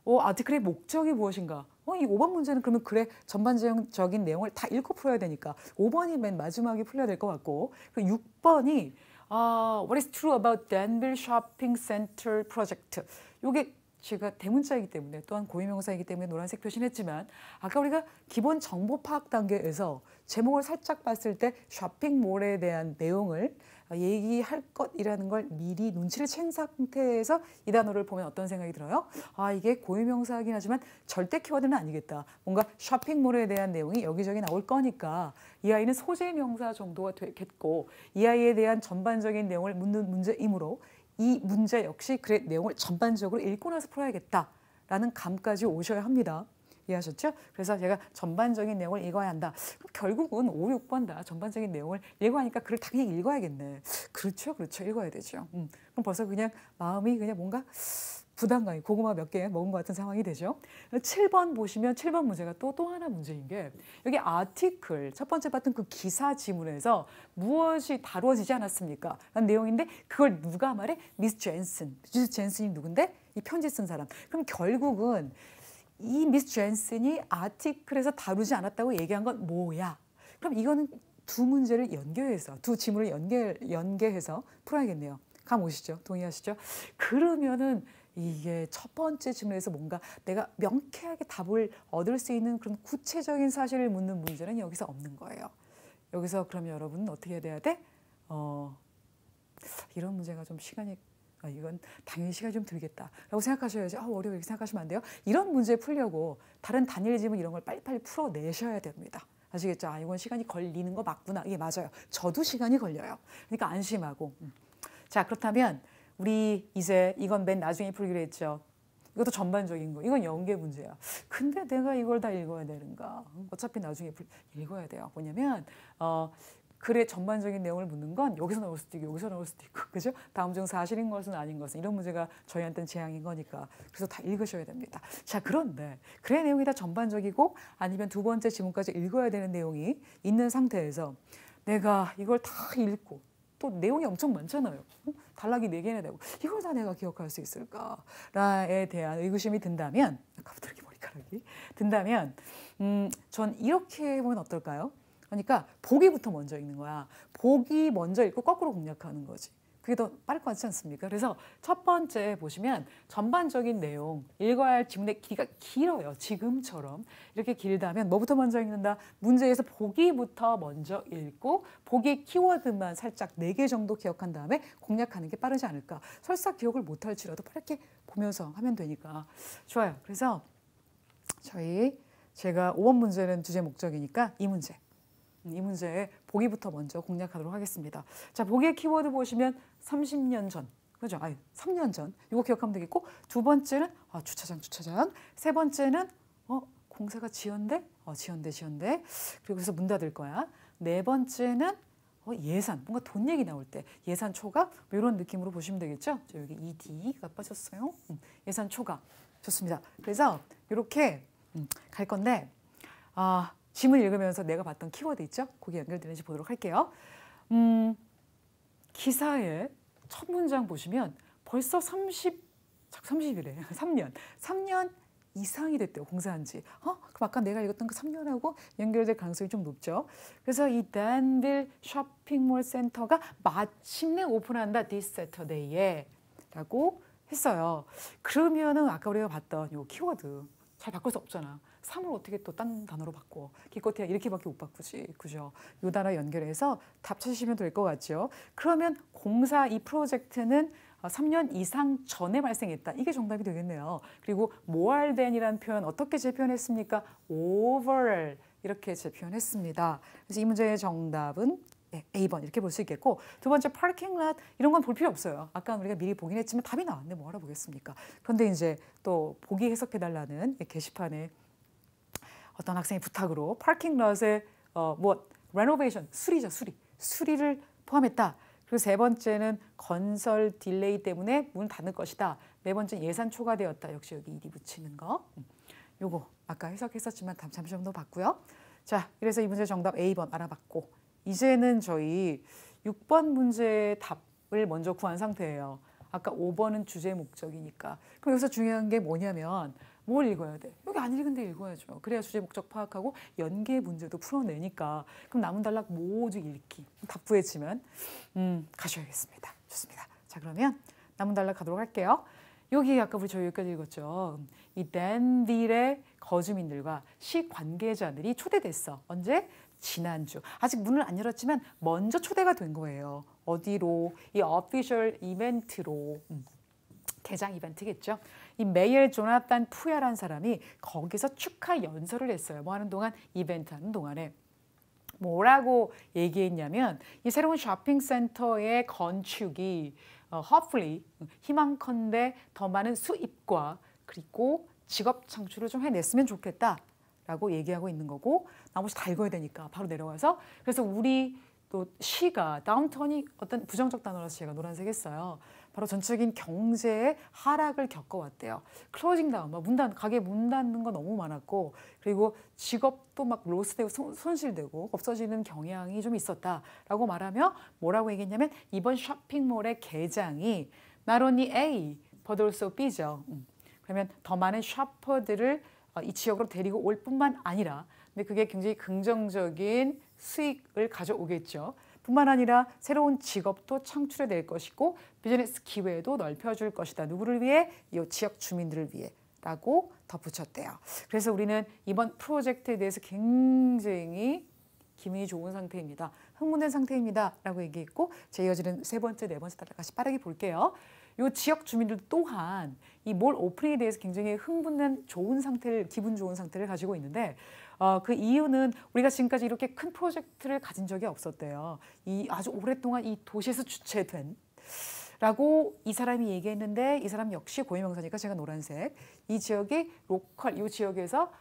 아티클의 목적이 무엇인가? 이 5번 문제는 그러면 글의 전반적인 내용을 다 읽고 풀어야 되니까 5번이 맨 마지막에 풀려야 될 것 같고 그 6번이 What is true about Danville Shopping Center project? 이게 제가 대문자이기 때문에 또한 고유명사이기 때문에 노란색 표시는 했지만 아까 우리가 기본 정보 파악 단계에서 제목을 살짝 봤을 때 쇼핑몰에 대한 내용을 얘기할 것이라는 걸 미리 눈치를 챈 상태에서 이 단어를 보면 어떤 생각이 들어요? 이게 고유명사이긴 하지만 절대 키워드는 아니겠다. 뭔가 쇼핑몰에 대한 내용이 여기저기 나올 거니까 이 아이는 소재 명사 정도가 되겠고 이 아이에 대한 전반적인 내용을 묻는 문제이므로 이 문제 역시 글의 내용을 전반적으로 읽고 나서 풀어야겠다라는 감까지 오셔야 합니다. 이해하셨죠? 그래서 제가 전반적인 내용을 읽어야 한다. 그럼 결국은 5, 6번 다 전반적인 내용을 읽어야 하니까 글을 당연히 읽어야겠네. 그렇죠. 읽어야 되죠. 그럼 벌써 그냥 마음이 그냥 뭔가 부담감이 고구마 몇 개 먹은 것 같은 상황이 되죠. 7번 보시면 7번 문제가 또 하나 문제인 게 여기 아티클 첫 번째 봤던 그 기사 지문에서 무엇이 다루어지지 않았습니까? 라는 내용인데 그걸 누가 말해? 미스 젠슨이 누군데? 이 편지 쓴 사람. 그럼 결국은 이 미스 젠슨이 아티클에서 다루지 않았다고 얘기한 건 뭐야? 그럼 이거는 두 문제를 연결해서 두 지문을 연계해서 풀어야겠네요. 감 오시죠? 동의하시죠? 그러면은 이게 첫 번째 질문에서 뭔가 내가 명쾌하게 답을 얻을 수 있는 그런 구체적인 사실을 묻는 문제는 여기서 없는 거예요. 여기서 그러면 여러분은 어떻게 해야 돼? 이런 문제가 좀 시간이 이건 당연히 시간이 좀 들겠다라고 생각하셔야지. 어려워 이렇게 생각하시면 안 돼요. 이런 문제 풀려고 다른 단일 지문 이런 걸 빨리빨리 풀어내셔야 됩니다. 아시겠죠? 이건 시간이 걸리는 거 맞구나. 이게 맞아요. 저도 시간이 걸려요. 그러니까 안심하고. 자, 그렇다면 우리 이제 이건 맨 나중에 풀기로 했죠. 이것도 전반적인 거. 이건 연계 문제야. 근데 내가 이걸 다 읽어야 되는가? 어차피 나중에 읽어야 돼요. 뭐냐면 글의 전반적인 내용을 묻는 건 여기서 나올 수도 있고 여기서 나올 수도 있고 그죠? 다음 중 사실인 것은 아닌 것은 이런 문제가 저희한테는 재앙인 거니까 그래서 다 읽으셔야 됩니다. 자, 그런데 글의 내용이 다 전반적이고 아니면 두 번째 지문까지 읽어야 되는 내용이 있는 상태에서 내가 이걸 다 읽고 또 내용이 엄청 많잖아요. 단락이 4개나 되고 이걸 다 내가 기억할 수 있을까에 대한 의구심이 든다면 아까부터 이렇게 머리카락이 든다면 전 이렇게 해보면 어떨까요? 그러니까 보기부터 먼저 읽는 거야. 보기 먼저 읽고 거꾸로 공략하는 거지. 그게 더 빠를 것 같지 않습니까? 그래서 첫 번째 보시면 전반적인 내용, 읽어야 할 지문의 길이가 길어요. 지금처럼. 이렇게 길다면 뭐부터 먼저 읽는다? 문제에서 보기부터 먼저 읽고 보기 키워드만 살짝 4개 정도 기억한 다음에 공략하는 게 빠르지 않을까. 설사 기억을 못할지라도 빠르게 보면서 하면 되니까. 좋아요. 그래서 제가 5번 문제는 주제 목적이니까 이 문제에 보기부터 먼저 공략하도록 하겠습니다. 자, 보기의 키워드 보시면 30년 전, 그죠? 3년 전. 이거 기억하면 되겠고, 두 번째는 주차장. 세 번째는 공사가 지연돼? 지연돼. 그리고 그래서 문 닫을 거야. 네 번째는 예산, 뭔가 돈 얘기 나올 때 예산 초과 이런 느낌으로 보시면 되겠죠? 여기 ED가 빠졌어요. 예산 초과. 좋습니다. 그래서 이렇게 갈 건데 지문 읽으면서 내가 봤던 키워드 있죠? 거기 연결되는지 보도록 할게요. 기사의 첫 문장 보시면 벌써 30이래. 3년 이상이 됐대요. 공사한 지. 그럼 아까 내가 읽었던 그 3년하고 연결될 가능성이 좀 높죠. 그래서 이 댄빌 쇼핑몰 센터가 마침내 오픈한다. This Saturday에 라고 했어요. 그러면은 아까 우리가 봤던 요 키워드 잘 바꿀 수 없잖아. 3을 어떻게 또 딴 단어로 바꿔. 기껏해야 이렇게밖에 못 바꾸지. 그죠? 요 단어 연결해서 답 찾으시면 될 것 같죠. 그러면 공사 이 프로젝트는 3년 이상 전에 발생했다. 이게 정답이 되겠네요. 그리고 more than이라는 표현 어떻게 재표현했습니까? over 이렇게 재표현했습니다. 그래서 이 문제의 정답은 A번 이렇게 볼 수 있겠고, 두 번째 파킹 랏 이런 건 볼 필요 없어요. 아까 우리가 미리 보긴 했지만 답이 나왔는데 뭐 알아보겠습니까? 그런데 이제 또 보기 해석해달라는 게시판에 어떤 학생의 부탁으로 파킹 럿의 레노베이션, 수리를 포함했다. 그리고 세 번째는 건설 딜레이 때문에 문을 닫을 것이다. 네 번째 예산 초과되었다. 역시 여기 ED 붙이는 거. 요거 아까 해석했었지만 잠시 좀 더 봤고요. 자, 그래서 이 문제 정답 A번 알아봤고, 이제는 저희 6번 문제의 답을 먼저 구한 상태예요. 아까 5번은 주제 목적이니까. 그럼 여기서 중요한 게 뭐냐면 뭘 읽어야 돼? 여기 안 읽은데 읽어야죠. 그래야 주제 목적 파악하고 연계 문제도 풀어내니까. 그럼 남은 단락 모두 읽기. 답 구해지면 가셔야겠습니다. 좋습니다. 자, 그러면 남은 단락 가도록 할게요. 여기 아까 저희 여기까지 읽었죠. 이 댄빌의 거주민들과 시 관계자들이 초대됐어. 언제? 지난주. 아직 문을 안 열었지만 먼저 초대가 된 거예요. 어디로? 이 어피셜 이벤트로. 개장 이벤트겠죠. 이 메이엘 조나탄 푸야라는 사람이 거기서 축하 연설을 했어요. 뭐 하는 동안? 이벤트 하는 동안에. 뭐라고 얘기했냐면 이 새로운 쇼핑센터의 건축이 hopefully 희망컨대 더 많은 수입과 그리고 직업 창출을 좀 해냈으면 좋겠다라고 얘기하고 있는 거고, 나머지 다 읽어야 되니까 바로 내려와서, 그래서 우리 또 시가 다운턴이 어떤 부정적 단어라서 제가 노란색 했어요. 바로 전체적인 경제의 하락을 겪어왔대요. 클로징 다운, 가게 문 닫는 거 너무 많았고, 그리고 직업도 막 로스되고 손실되고 없어지는 경향이 좀 있었다라고 말하며 뭐라고 얘기했냐면 이번 쇼핑몰의 개장이 not only A, but also B죠. 그러면 더 많은 셔퍼들을 이 지역으로 데리고 올 뿐만 아니라, 근데 그게 굉장히 긍정적인 수익을 가져오겠죠. 뿐만 아니라 새로운 직업도 창출해낼 것이고 비즈니스 기회도 넓혀줄 것이다. 누구를 위해? 이 지역 주민들을 위해 라고 덧붙였대요. 그래서 우리는 이번 프로젝트에 대해서 굉장히 기분이 좋은 상태입니다. 흥분된 상태입니다. 라고 얘기했고, 제 이어지는 세 번째, 네 번째 단락까지 빠르게 볼게요. 이 지역 주민들 또한 이 몰 오프닝에 대해서 굉장히 흥분된 기분 좋은 상태를 가지고 있는데, 그 이유는 우리가 지금까지 이렇게 큰 프로젝트를 가진 적이 없었대요. 이 아주 오랫동안 이 도시에서 주최된 라고 이 사람이 얘기했는데, 이 사람 역시 고유명사니까 제가 노란색. 이 지역이 이 지역에서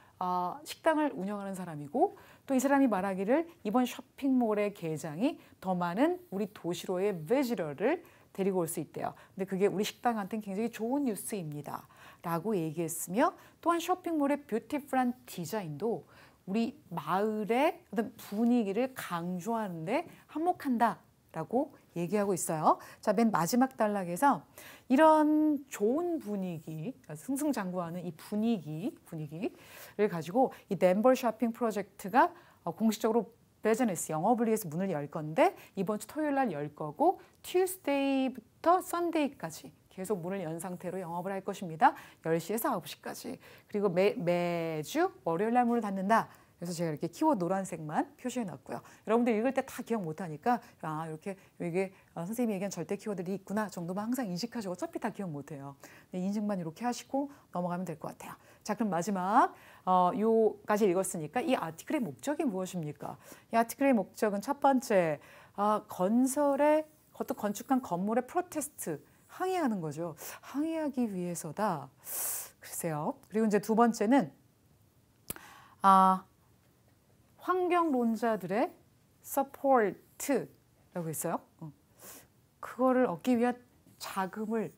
식당을 운영하는 사람이고, 또 이 사람이 말하기를 이번 쇼핑몰의 개장이 더 많은 우리 도시로의 비지터를 데리고 올 수 있대요. 근데 그게 우리 식당한테는 굉장히 좋은 뉴스입니다. 라고 얘기했으며, 또한 쇼핑몰의 뷰티풀한 디자인도 우리 마을의 어떤 분위기를 강조하는데 한몫한다라고 얘기하고 있어요. 자, 맨 마지막 단락에서 이런 좋은 분위기, 승승장구하는 이 분위기를 가지고 이 덴버 쇼핑 프로젝트가 공식적으로 비즈니스 영업을 위해서 문을 열 건데, 이번 주 토요일 날 열 거고 Tuesday부터 Sunday까지 계속 문을 연 상태로 영업을 할 것입니다. 10시에서 9시까지. 그리고 매주 월요일 날 문을 닫는다. 그래서 제가 이렇게 키워드 노란색만 표시해 놨고요. 여러분들 읽을 때 다 기억 못 하니까 이렇게 이게 선생님이 얘기한 절대 키워드들이 있구나 정도만 항상 인식하시고, 어차피 다 기억 못 해요. 인식만 이렇게 하시고 넘어가면 될 것 같아요. 자, 그럼 마지막 요까지 읽었으니까 이 아티클의 목적이 무엇입니까? 이 아티클의 목적은 첫 번째, 건축한 건물의 프로테스트, 항의하는 거죠. 항의하기 위해서다. 글쎄요. 그리고 이제 두 번째는 환경론자들의 support라고 했어요. 그거를 얻기 위한 자금을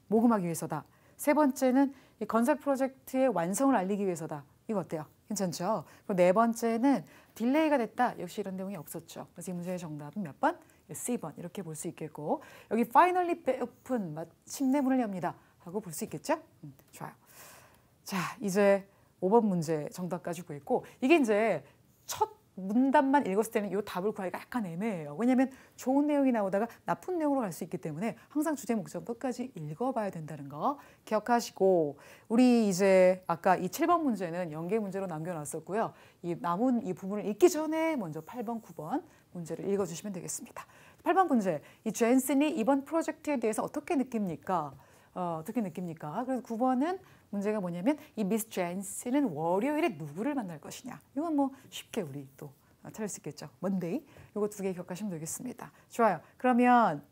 모금하기 위해서다. 세 번째는 이 건설 프로젝트의 완성을 알리기 위해서다. 이거 어때요? 괜찮죠? 그리고 네 번째는 딜레이가 됐다. 역시 이런 내용이 없었죠. 그래서 이 문제의 정답은 몇 번? C번 이렇게 볼 수 있겠고 여기 finally open 마침내 문을 엽니다 하고 볼 수 있겠죠? 좋아요. 자 이제 5번 문제 정답까지 구했고 이게 이제 첫 문답만 읽었을 때는 이 답을 구하기가 약간 애매해요. 왜냐하면 좋은 내용이 나오다가 나쁜 내용으로 갈 수 있기 때문에 항상 주제 목적 끝까지 읽어봐야 된다는 거 기억하시고 우리 이제 아까 이 7번 문제는 연계 문제로 남겨놨었고요. 이 남은 이 부분을 읽기 전에 먼저 8번, 9번 문제를 읽어주시면 되겠습니다. 8번 문제, 이 젠슨이 이번 프로젝트에 대해서 어떻게 느낍니까? 어떻게 느낍니까? 그래서 9번은 문제가 뭐냐면 이 미스 젠슨은 월요일에 누구를 만날 것이냐. 이건 뭐 쉽게 우리 또 찾을 수 있겠죠. 먼데이. 이거 두 개 기억하시면 되겠습니다. 좋아요. 그러면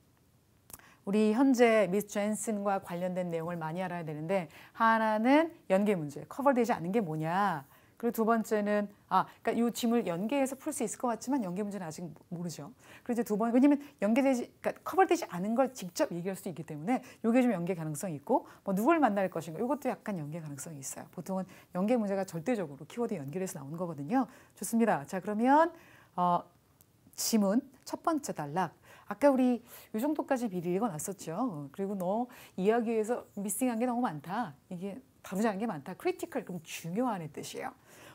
우리 현재 미스 젠슨과 관련된 내용을 많이 알아야 되는데 하나는 연계 문제, 커버되지 않은 게 뭐냐. 그리고 두 번째는 그러니까 이 짐을 연계해서 풀 수 있을 것 같지만 연계 문제는 아직 모르죠. 그리고 두 번 왜냐면 그러니까 커버되지 않은 걸 직접 얘기할 수 있기 때문에 이게 좀 연계 가능성이 있고 뭐 누굴 만날 것인가 이것도 약간 연계 가능성이 있어요. 보통은 연계 문제가 절대적으로 키워드 연결해서 나오는 거거든요. 좋습니다. 자 그러면 지문 첫 번째 단락. 아까 우리 이 정도까지 미리 읽어놨었죠. 그리고 너 이야기에서 미싱한 게 너무 많다. 이게 다루지 않은 게 많다. 크리티컬 그럼 중요한의 뜻이에요.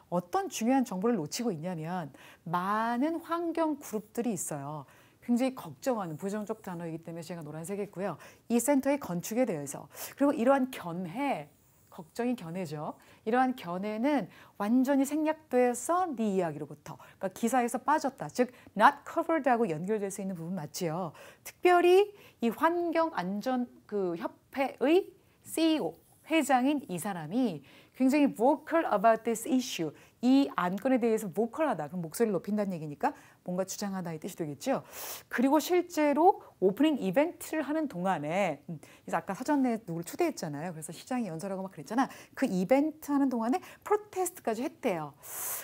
어떤 중요한 정보를 놓치고 있냐면 많은 환경 그룹들이 있어요. 굉장히 걱정하는 부정적 단어이기 때문에 제가 노란색 했고요. 이 센터의 건축에 대해서 그리고 이러한 견해 걱정이 견해죠. 이러한 견해는 완전히 생략돼서 네 이야기로부터 그러니까 기사에서 빠졌다. 즉 not covered하고 연결될 수 있는 부분 맞지요. 특별히 이 환경안전 그 협회의 CEO 회장인 이 사람이 굉장히 vocal about this issue. 이 안건에 대해서 vocal하다. 그럼 목소리를 높인다는 얘기니까 뭔가 주장하다 이 뜻이 되겠죠. 그리고 실제로 오프닝 이벤트를 하는 동안에 그래서 아까 사전에 누구를 초대했잖아요. 그래서 시장이 연설하고 막 그랬잖아. 그 이벤트 하는 동안에 프로테스트까지 했대요.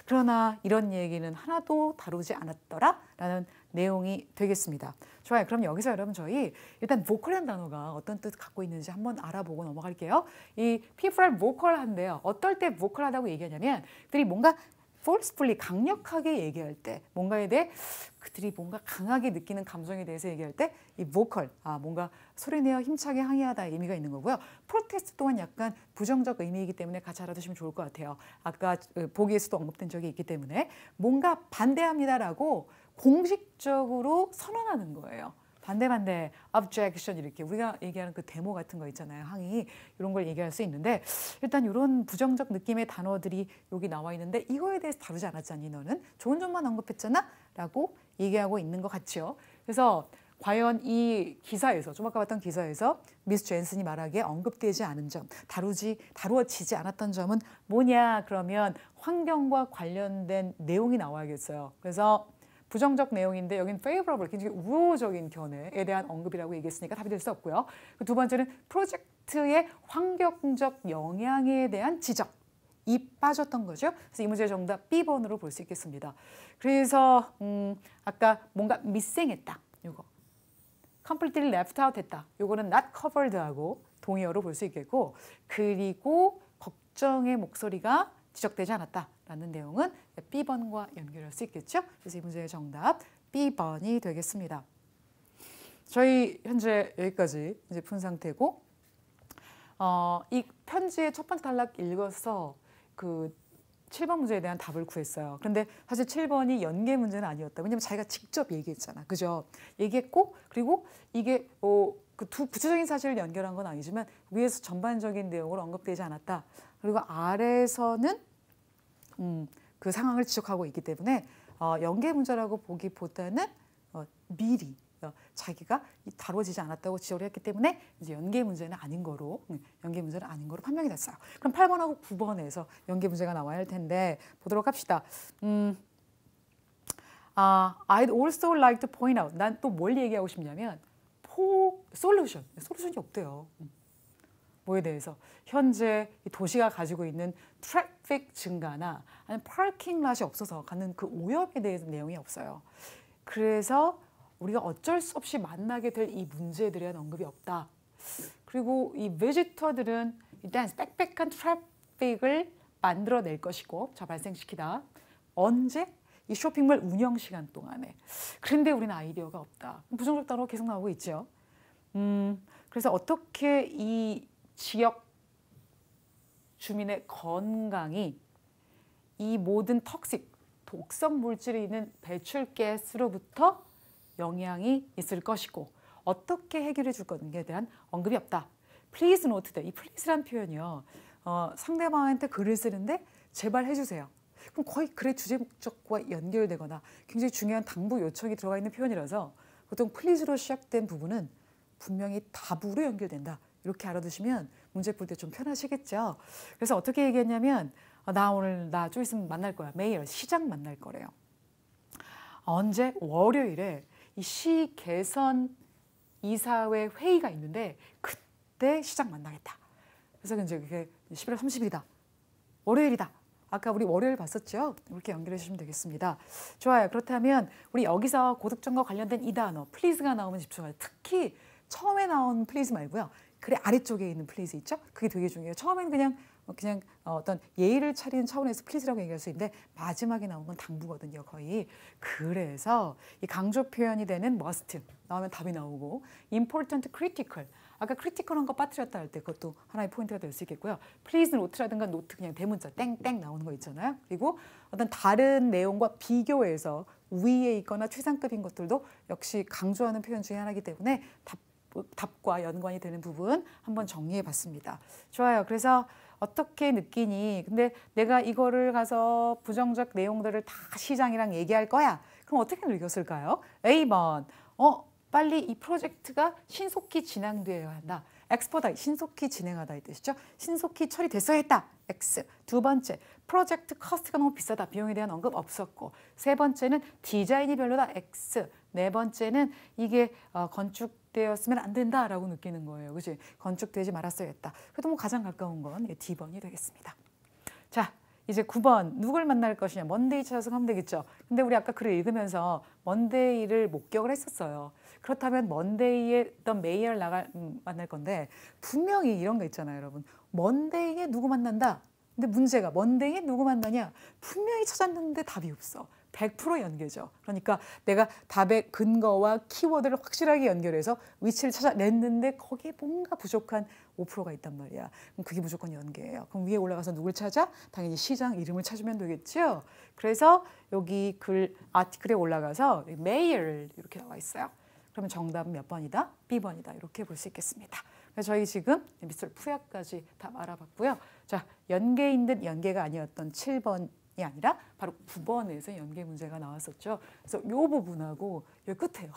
그러나 이런 얘기는 하나도 다루지 않았더라라는 내용이 되겠습니다. 좋아요. 그럼 여기서 여러분 저희 일단 vocal이라는 단어가 어떤 뜻 갖고 있는지 한번 알아보고 넘어갈게요. 이 people are vocal한데요. 어떨 때 vocal하다고 얘기하냐면 그들이 뭔가 forcefully 강력하게 얘기할 때 뭔가에 대해 그들이 뭔가 강하게 느끼는 감정에 대해서 얘기할 때 이 vocal 뭔가 소리내어 힘차게 항의하다 의미가 있는 거고요. 프로테스트 또한 약간 부정적 의미이기 때문에 같이 알아두시면 좋을 것 같아요. 아까 보기에서도 언급된 적이 있기 때문에 뭔가 반대합니다라고 공식적으로 선언하는 거예요. 반대, objection 이렇게 우리가 얘기하는 그 데모 같은 거 있잖아요. 항의 이런 걸 얘기할 수 있는데 일단 이런 부정적 느낌의 단어들이 여기 나와 있는데 이거에 대해서 다루지 않았잖니 너는? 좋은 점만 언급했잖아? 라고 얘기하고 있는 것 같죠. 그래서 과연 이 기사에서 좀 아까 봤던 기사에서 미스 젠슨이 말하기에 언급되지 않은 점, 다루어지지 않았던 점은 뭐냐? 그러면 환경과 관련된 내용이 나와야겠어요. 그래서 부정적 내용인데 여긴 favorable, 굉장히 우호적인 견해에 대한 언급이라고 얘기했으니까 답이 될 수 없고요. 두 번째는 프로젝트의 환경적 영향에 대한 지적. 이 빠졌던 거죠. 그래서 이 문제의 정답 B번으로 볼 수 있겠습니다. 그래서 아까 뭔가 missing했다. 이거. completely left out 했다. 이거는 not covered하고 동의어로 볼 수 있겠고 그리고 걱정의 목소리가 지적되지 않았다라는 내용은 B번과 연결할 수 있겠죠. 그래서 이 문제의 정답 B번이 되겠습니다. 저희 현재 여기까지 이제 푼 상태고 이 편지의 첫 번째 단락 읽어서 그 7번 문제에 대한 답을 구했어요. 그런데 사실 7번이 연계 문제는 아니었다. 왜냐면 자기가 직접 얘기했잖아. 그죠? 얘기했고 그리고 이게 그 두 구체적인 사실을 연결한 건 아니지만 위에서 전반적인 내용으로 언급되지 않았다. 그리고 아래에서는 그 상황을 지적하고 있기 때문에 연계 문제라고 보기보다는 미리 자기가 다뤄지지 않았다고 지적을 했기 때문에 이제 연계 문제는 아닌 거로 판명이 됐어요. 그럼 8번하고 9번에서 연계 문제가 나와야 할 텐데 보도록 합시다. I'd also like to point out. 난 또 뭘 얘기하고 싶냐면 솔루션이 없대요. 뭐에 대해서 현재 도시가 가지고 있는 트래픽 증가나 아니면 파킹 랏이 없어서 갖는 그 오염에 대해서 내용이 없어요. 그래서 우리가 어쩔 수 없이 만나게 될 이 문제들에 대한 언급이 없다. 그리고 이 비지터들은 일단 빽빽한 트래픽을 만들어낼 것이고 발생시키다. 언제? 이 쇼핑몰 운영 시간 동안에. 그런데 우리는 아이디어가 없다. 부정적 단어가 계속 나오고 있죠. 그래서 어떻게 이 지역 주민의 건강이 이 모든 턱식, 독성 물질이 있는 배출가스로부터 영향이 있을 것이고 어떻게 해결해 줄 것인가에 대한 언급이 없다. Please note that 이 please란 표현이요. 상대방한테 글을 쓰는데 제발 해주세요. 그럼 거의 글의 주제 목적과 연결되거나 굉장히 중요한 당부 요청이 들어가 있는 표현이라서 보통 please로 시작된 부분은 분명히 답으로 연결된다. 이렇게 알아두시면 문제 풀 때 좀 편하시겠죠. 그래서 어떻게 얘기했냐면 나 좀 있으면 만날 거야. 매일 시장 만날 거래요. 언제? 월요일에 이 시 개선 이사회 회의가 있는데 그때 시장 만나겠다. 그래서 이제 그게 11월 30일이다. 월요일이다. 아까 우리 월요일 봤었죠? 이렇게 연결해 주시면 되겠습니다. 좋아요. 그렇다면 우리 여기서 고득점과 관련된 이 단어 please가 나오면 집중하세요. 특히 처음에 나온 please 말고요. 글의 아래쪽에 있는 please 있죠? 그게 되게 중요해요. 처음엔 그냥 어떤 예의를 차리는 차원에서 please라고 얘기할 수 있는데 마지막에 나온 건 당부거든요. 거의. 그래서 이 강조 표현이 되는 must 나오면 답이 나오고 important, critical 아까 크리티컬한 거 빠뜨렸다 할 때 그것도 하나의 포인트가 될 수 있겠고요. please note라든가 note 그냥 대문자 땡땡 나오는 거 있잖아요. 그리고 어떤 다른 내용과 비교해서 위에 있거나 최상급인 것들도 역시 강조하는 표현 중에 하나이기 때문에 답과 연관이 되는 부분 한번 정리해 봤습니다. 좋아요. 그래서 어떻게 느끼니? 근데 내가 이거를 가서 부정적 내용들을 다 시장이랑 얘기할 거야. 그럼 어떻게 느꼈을까요? A번 빨리 이 프로젝트가 신속히 진행되어야 한다. 엑스퍼다 신속히 진행하다 이 뜻이죠. 신속히 처리됐어야 했다. X. 두 번째, 프로젝트 커스트가 너무 비싸다. 비용에 대한 언급 없었고. 세 번째는 디자인이 별로다. X. 네 번째는 이게 건축되었으면 안 된다라고 느끼는 거예요. 그렇지? 건축되지 말았어야 했다. 그래도 뭐 가장 가까운 건 D번이 되겠습니다. 자, 이제 9번 누굴 만날 것이냐. 먼데이 찾아서 하면 되겠죠. 근데 우리 아까 글을 읽으면서 먼데이를 목격을 했었어요. 그렇다면 먼데이에 어떤 메이어를 만날 건데 분명히 이런 거 있잖아요, 여러분. 먼데이에 누구 만난다. 근데 문제가 먼데이에 누구 만나냐. 분명히 찾았는데 답이 없어. 100% 연계죠. 그러니까 내가 답의 근거와 키워드를 확실하게 연결해서 위치를 찾아냈는데 거기에 뭔가 부족한 5%가 있단 말이야. 그럼 그게 무조건 연계예요. 그럼 위에 올라가서 누굴 찾아? 당연히 시장 이름을 찾으면 되겠죠. 그래서 여기 글 아티클에 올라가서 메이어 이렇게 나와 있어요. 그러면 정답은 몇 번이다? B번이다. 이렇게 볼 수 있겠습니다. 그래서 저희 지금 미술 푸야까지 다 알아봤고요. 자, 연계인 듯 연계가 아니었던 7번이 아니라 바로 9번에서 연계 문제가 나왔었죠. 그래서 이 부분하고 여기 끝에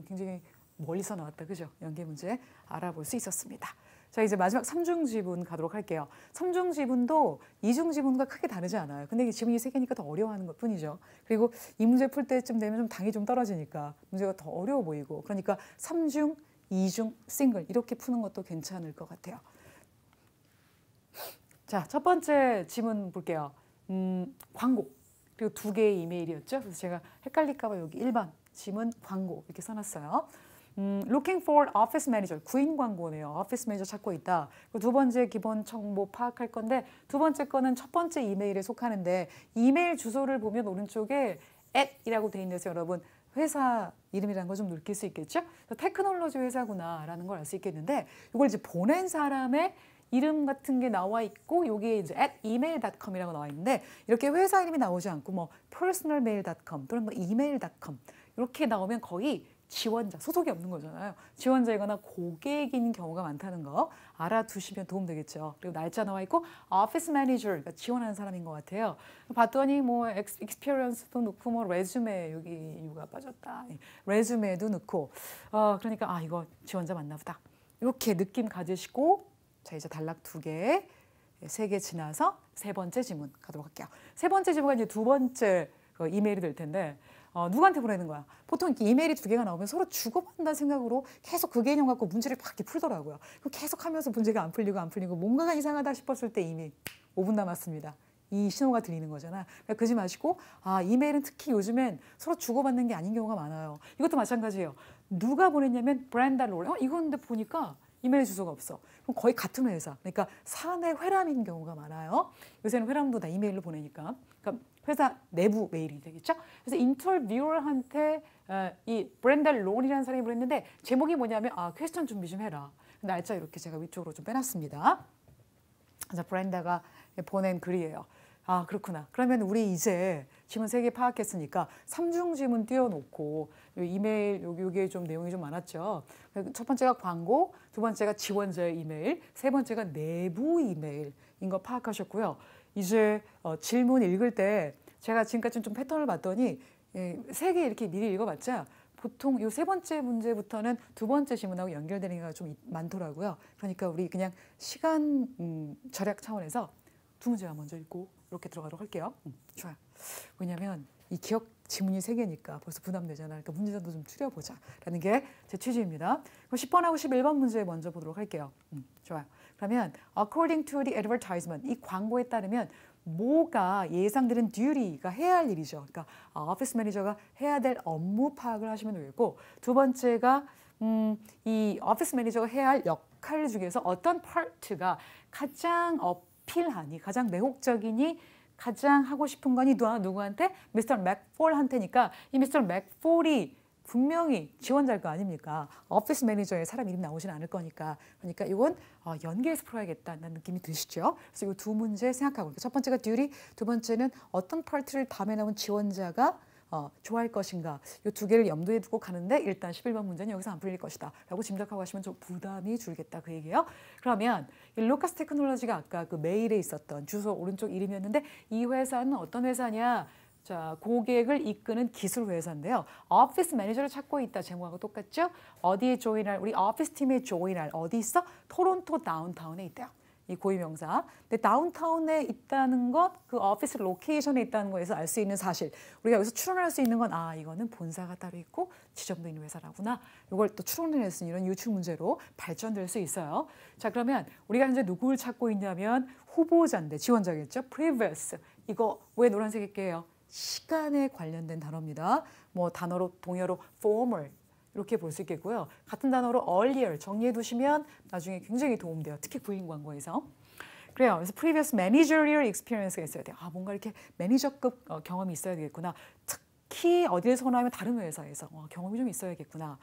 굉장히 멀리서 나왔다. 그죠? 연계 문제 알아볼 수 있었습니다. 자, 이제 마지막 3중 지분 가도록 할게요. 3중 지분도 2중 지분과 크게 다르지 않아요. 근데 지분이 3개니까 더 어려워하는 것 뿐이죠. 그리고 이 문제 풀 때쯤 되면 좀 당이 좀 떨어지니까 문제가 더 어려워 보이고 그러니까 3중, 2중, 싱글 이렇게 푸는 것도 괜찮을 것 같아요. 자, 첫 번째 지문 볼게요. 광고 그리고 2개의 이메일이었죠. 그래서 제가 헷갈릴까 봐 여기 1번 지문 광고 이렇게 써놨어요. Looking for office manager 구인 광고네요. office manager 찾고 있다. 두 번째 기본 정보 파악할 건데 두 번째 거는 첫 번째 이메일에 속하는데 이메일 주소를 보면 오른쪽에 @이라고 돼 있는데서 여러분 회사 이름이라는 걸 좀 느낄 수 있겠죠? 테크놀로지 회사구나라는 걸 알 수 있겠는데 이걸 이제 보낸 사람의 이름 같은 게 나와 있고 여기에 이제 @email.com이라고 나와 있는데 이렇게 회사 이름이 나오지 않고 뭐 personalmail.com 또는 뭐 email.com 이렇게 나오면 거의 지원자, 소속이 없는 거잖아요. 지원자이거나 고객인 경우가 많다는 거 알아두시면 도움 되겠죠. 그리고 날짜 나와 있고 office manager, 그러니까 지원하는 사람인 것 같아요. 봤더니 뭐 experience도 넣고 뭐 resume 여기 이유가 빠졌다. resume도 넣고 그러니까 이거 지원자 맞나 보다. 이렇게 느낌 가지시고 자 이제 단락 2개, 3개 지나서 세 번째 지문 가도록 할게요. 세 번째 지문가 이제 두 번째 이메일이 될 텐데 누구한테 보내는 거야? 보통 이렇게 이메일이 2개가 나오면 서로 주고받는다는 생각으로 계속 그 개념 갖고 문제를 막 이렇게 풀더라고요. 계속 하면서 문제가 안 풀리고 뭔가가 이상하다 싶었을 때 이미 5분 남았습니다. 이 신호가 들리는 거잖아. 그러니까 그러지 마시고 이메일은 특히 요즘엔 서로 주고받는 게 아닌 경우가 많아요. 이것도 마찬가지예요. 누가 보냈냐면 브렌다 롤. 이거 근데 보니까 이메일 주소가 없어. 그럼 거의 같은 회사. 그러니까 사내 회람인 경우가 많아요. 요새는 회람도 다 이메일로 보내니까. 그러니까 회사 내부 메일이 되겠죠. 그래서 인터뷰어한테 이 브렌다 론이라는 사람이 보냈는데 제목이 뭐냐면 퀘스천 준비 좀 해라. 날짜 이렇게 제가 위쪽으로 좀 빼놨습니다. 그래서 브렌다가 보낸 글이에요. 그렇구나. 그러면 우리 이제 지문 3개 파악했으니까 삼중 지문 띄워놓고 이메일 요게 좀 내용이 좀 많았죠. 첫 번째가 광고, 두 번째가 지원자의 이메일, 세 번째가 내부 이메일인 거 파악하셨고요. 이제 질문 읽을 때 제가 지금까지 좀 패턴을 봤더니 3개 이렇게 미리 읽어봤자 보통 이 세 번째 문제부터는 두 번째 질문하고 연결되는 게 좀 많더라고요. 그러니까 우리 그냥 시간 절약 차원에서 두 문제가 먼저 읽고 이렇게 들어가도록 할게요. 좋아요. 왜냐하면 이 기억 지문이 3개니까 벌써 부담되잖아. 그러니까 문제점도 좀 줄여보자라는 게 제 취지입니다. 그럼 10번하고 11번 문제 먼저 보도록 할게요. 좋아요. 그러면 according to the advertisement, 이 광고에 따르면 뭐가 예상되는 duty가 해야 할 일이죠. 그러니까 오피스 매니저가 해야 될 업무 파악을 하시면 되겠고, 두 번째가 이 오피스 매니저가 해야 할 역할 중에서 어떤 파트가 가장 어필하니, 가장 매혹적이니, 가장 하고 싶은 거니 누구한테? 미스터 맥폴한테니까 이 미스터 맥폴이 분명히 지원자일 거 아닙니까? 오피스 매니저의 사람 이름 나오진 않을 거니까. 그러니까 이건 연계해서 풀어야겠다는 느낌이 드시죠? 그래서 이 두 문제 생각하고, 첫 번째가 듀ty, 두 번째는 어떤 파트를 다음에 나온 지원자가 좋아할 것인가. 이 두 개를 염두에 두고 가는데 일단 11번 문제는 여기서 안 풀릴 것이다 라고 짐작하고 하시면 좀 부담이 줄겠다 그 얘기예요. 그러면 이 루카스 테크놀로지가 아까 그 메일에 있었던 주소 오른쪽 이름이었는데 이 회사는 어떤 회사냐? 자, 고객을 이끄는 기술 회사인데요. 오피스 매니저를 찾고 있다. 제목하고 똑같죠? 어디에 조인할, 우리 오피스 팀에 조인할 어디 있어? 토론토 다운타운에 있대요. 이 고유명사. 근데 다운타운에 있다는 것, 그 오피스 로케이션에 있다는 거에서 알 수 있는 사실. 우리가 여기서 추론할 수 있는 건 이거는 본사가 따로 있고 지점도 있는 회사라구나. 이걸 또 추론을 했으니 이런 유추 문제로 발전될 수 있어요. 자, 그러면 우리가 현재 누구를 찾고 있냐면 후보자인데 지원자겠죠? previous. 이거 왜 노란색일게요? 시간에 관련된 단어입니다. 뭐 단어로 동의어로 former 이렇게 볼 수 있겠고요. 같은 단어로 earlier 정리해 두시면 나중에 굉장히 도움돼요. 특히 구인 광고에서. 그래요. 그래서 previous managerial experience가 있어야 돼요. 뭔가 이렇게 매니저급 경험이 있어야 되겠구나. 특히 어디를 선호하면 다른 회사에서 경험이 좀 있어야겠구나.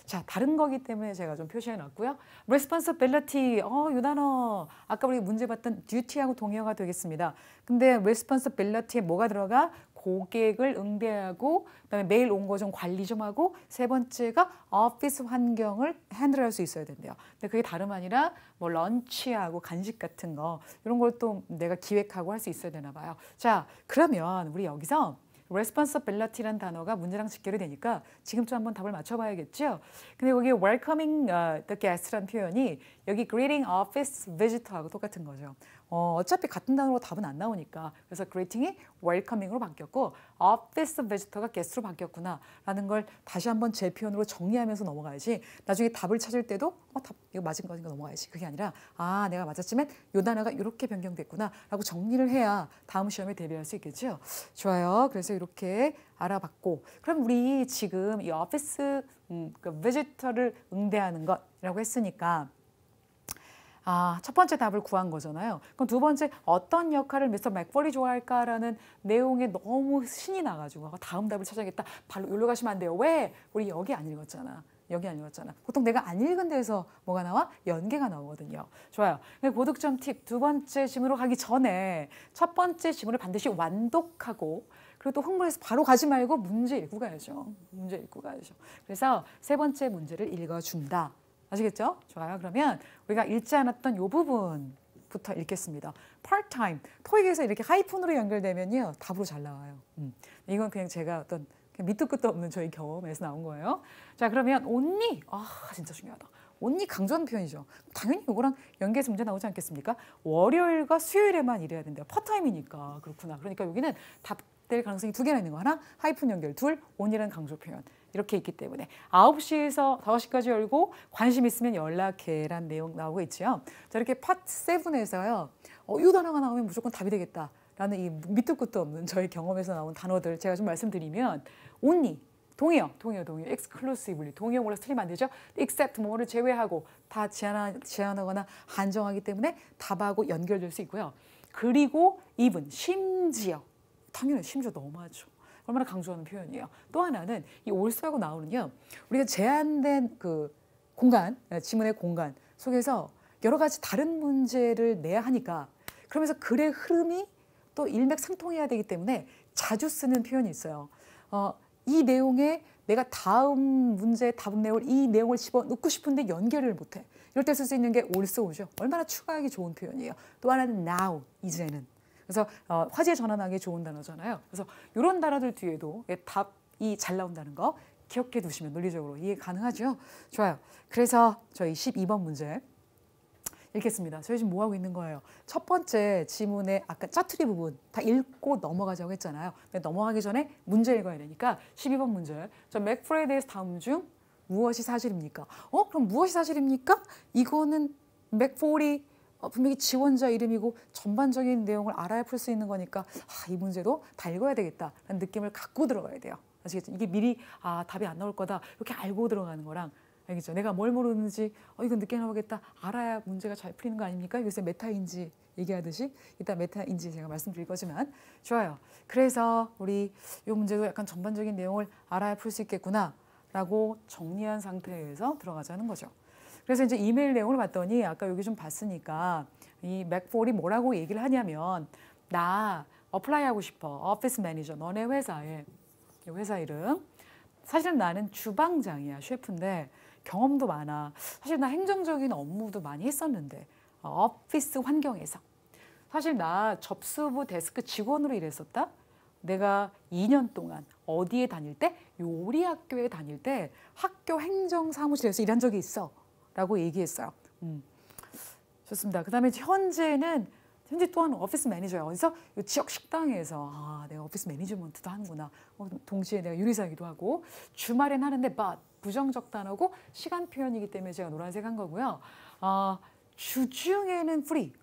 자, 다른 거기 때문에 제가 좀 표시해 놨고요. responsibility, 이 단어 아까 우리 문제 봤던 duty하고 동의어가 되겠습니다. 근데 responsibility에 뭐가 들어가? 고객을 응대하고 그다음에 메일 온 거 좀 관리 좀 하고 세 번째가 오피스 환경을 핸들할 수 있어야 된대요. 근데 그게 다름 아니라 뭐 런치하고 간식 같은 거 이런 걸 또 내가 기획하고 할 수 있어야 되나 봐요. 자, 그러면 우리 여기서 responsibility라는 단어가 문제랑 직결이 되니까 지금쯤 한번 답을 맞춰봐야겠죠. 근데 여기 welcoming the guest라는 표현이 여기 greeting office visitor하고 똑같은 거죠. 어차피 같은 단어로 답은 안 나오니까 그래서 greeting이 welcoming으로 바뀌었고 office visitor가 guest로 바뀌었구나 라는 걸 다시 한번 제 표현으로 정리하면서 넘어가야지 나중에 답을 찾을 때도 답 이거 맞은 거니까 넘어가야지. 그게 아니라 내가 맞았지만 이 단어가 이렇게 변경됐구나 라고 정리를 해야 다음 시험에 대비할 수 있겠죠. 좋아요. 그래서 이렇게 알아봤고 그럼 우리 지금 이 오피스 그 visitor를 응대하는 것이라고 했으니까 첫 번째 답을 구한 거잖아요. 그럼 두 번째 어떤 역할을 미스터 맥폴이 좋아할까라는 내용에 너무 신이 나가지고 다음 답을 찾아야겠다. 바로 여기로 가시면 안 돼요. 왜? 우리 여기 안 읽었잖아. 여기 안 읽었잖아. 보통 내가 안 읽은 데서 뭐가 나와? 연계가 나오거든요. 좋아요. 고득점 팁 두 번째 질문으로 가기 전에 첫 번째 질문을 반드시 완독하고 그리고 또 흥분해서 바로 가지 말고 문제 읽고 가야죠. 문제 읽고 가야죠. 그래서 세 번째 문제를 읽어준다. 아시겠죠? 좋아요. 그러면 우리가 읽지 않았던 이 부분부터 읽겠습니다. part-time. 토익에서 이렇게 하이픈으로 연결되면요. 답으로 잘 나와요. 이건 그냥 제가 어떤 그냥 밑도 끝도 없는 저희 경험에서 나온 거예요. 자, 그러면 only. 진짜 중요하다. only 강조하는 표현이죠. 당연히 이거랑 연계해서 문제 나오지 않겠습니까? 월요일과 수요일에만 일해야 된대요. 파트타임이니까. 그렇구나. 그러니까 여기는 답될 가능성이 두 개나 있는 거. 하나, 하이픈 연결. 둘, only라는 강조 표현. 이렇게 있기 때문에 9시에서 5시까지 열고 관심 있으면 연락해라는 내용 나오고 있죠. 자, 이렇게 파트 7에서요. 이 단어가 나오면 무조건 답이 되겠다라는 이 밑도 끝도 없는 저희 경험에서 나온 단어들 제가 좀 말씀드리면 only, 동의어. exclusively. 동의어 원래 틀리면 안 되죠. except 뭐를 제외하고 다 제한하거나 한정하기 때문에 답하고 연결될 수 있고요. 그리고 even, 심지어. 당연히 심지어 너무하죠. 얼마나 강조하는 표현이에요. 또 하나는 이 also하고 now는요. 우리가 제한된 그 공간, 지문의 공간 속에서 여러 가지 다른 문제를 내야 하니까 그러면서 글의 흐름이 또 일맥상통해야 되기 때문에 자주 쓰는 표현이 있어요. 이 내용에 내가 다음 문제의 답 내용을 이 내용을 집어넣고 싶은데 연결을 못해. 이럴 때 쓸 수 있는 게 also죠. 얼마나 추가하기 좋은 표현이에요. 또 하나는 now, 이제는. 그래서 화제 전환하기 좋은 단어잖아요. 그래서 이런 단어들 뒤에도 답이 잘 나온다는 거 기억해 두시면 논리적으로 이해 가능하죠. 좋아요. 그래서 저희 12번 문제 읽겠습니다. 저희 지금 뭐 하고 있는 거예요? 첫 번째 지문의 아까 짜투리 부분 다 읽고 넘어가자고 했잖아요. 근데 넘어가기 전에 문제 읽어야 되니까 12번 문제. 저 맥프라이에 대해서 다음 중 무엇이 사실입니까? 그럼 무엇이 사실입니까? 이거는 맥폴이 분명히 지원자 이름이고 전반적인 내용을 알아야 풀 수 있는 거니까 이 문제도 다 읽어야 되겠다라는 느낌을 갖고 들어가야 돼요. 아시겠죠? 이게 미리 답이 안 나올 거다 이렇게 알고 들어가는 거랑 알겠죠? 내가 뭘 모르는지 이건 늦게 나오겠다 알아야 문제가 잘 풀리는 거 아닙니까? 요새 메타인지 얘기하듯이 이따 메타인지 제가 말씀드릴 거지만 좋아요. 그래서 우리 이 문제도 약간 전반적인 내용을 알아야 풀 수 있겠구나 라고 정리한 상태에서 들어가자는 거죠. 그래서 이제 이메일 내용을 봤더니 아까 여기 좀 봤으니까 이 맥폴이 뭐라고 얘기를 하냐면 나 어플라이 하고 싶어. 오피스 매니저 너네 회사에 회사 이름. 사실 나는 주방장이야. 셰프인데 경험도 많아. 사실 나 행정적인 업무도 많이 했었는데 오피스 환경에서. 사실 나 접수부 데스크 직원으로 일했었다. 내가 2년 동안 어디에 다닐 때? 요리학교에 다닐 때 학교 행정사무실에서 일한 적이 있어. 라고 얘기했어요. 좋습니다. 그 다음에 현재 또한 오피스 매니저야. 어디서? 지역 식당에서 내가 오피스 매니지먼트도 하는구나. 동시에 내가 요리사이기도 하고 주말엔 하는데 but 부정적 단어고 시간 표현이기 때문에 제가 노란색 한 거고요. 주중에는 free.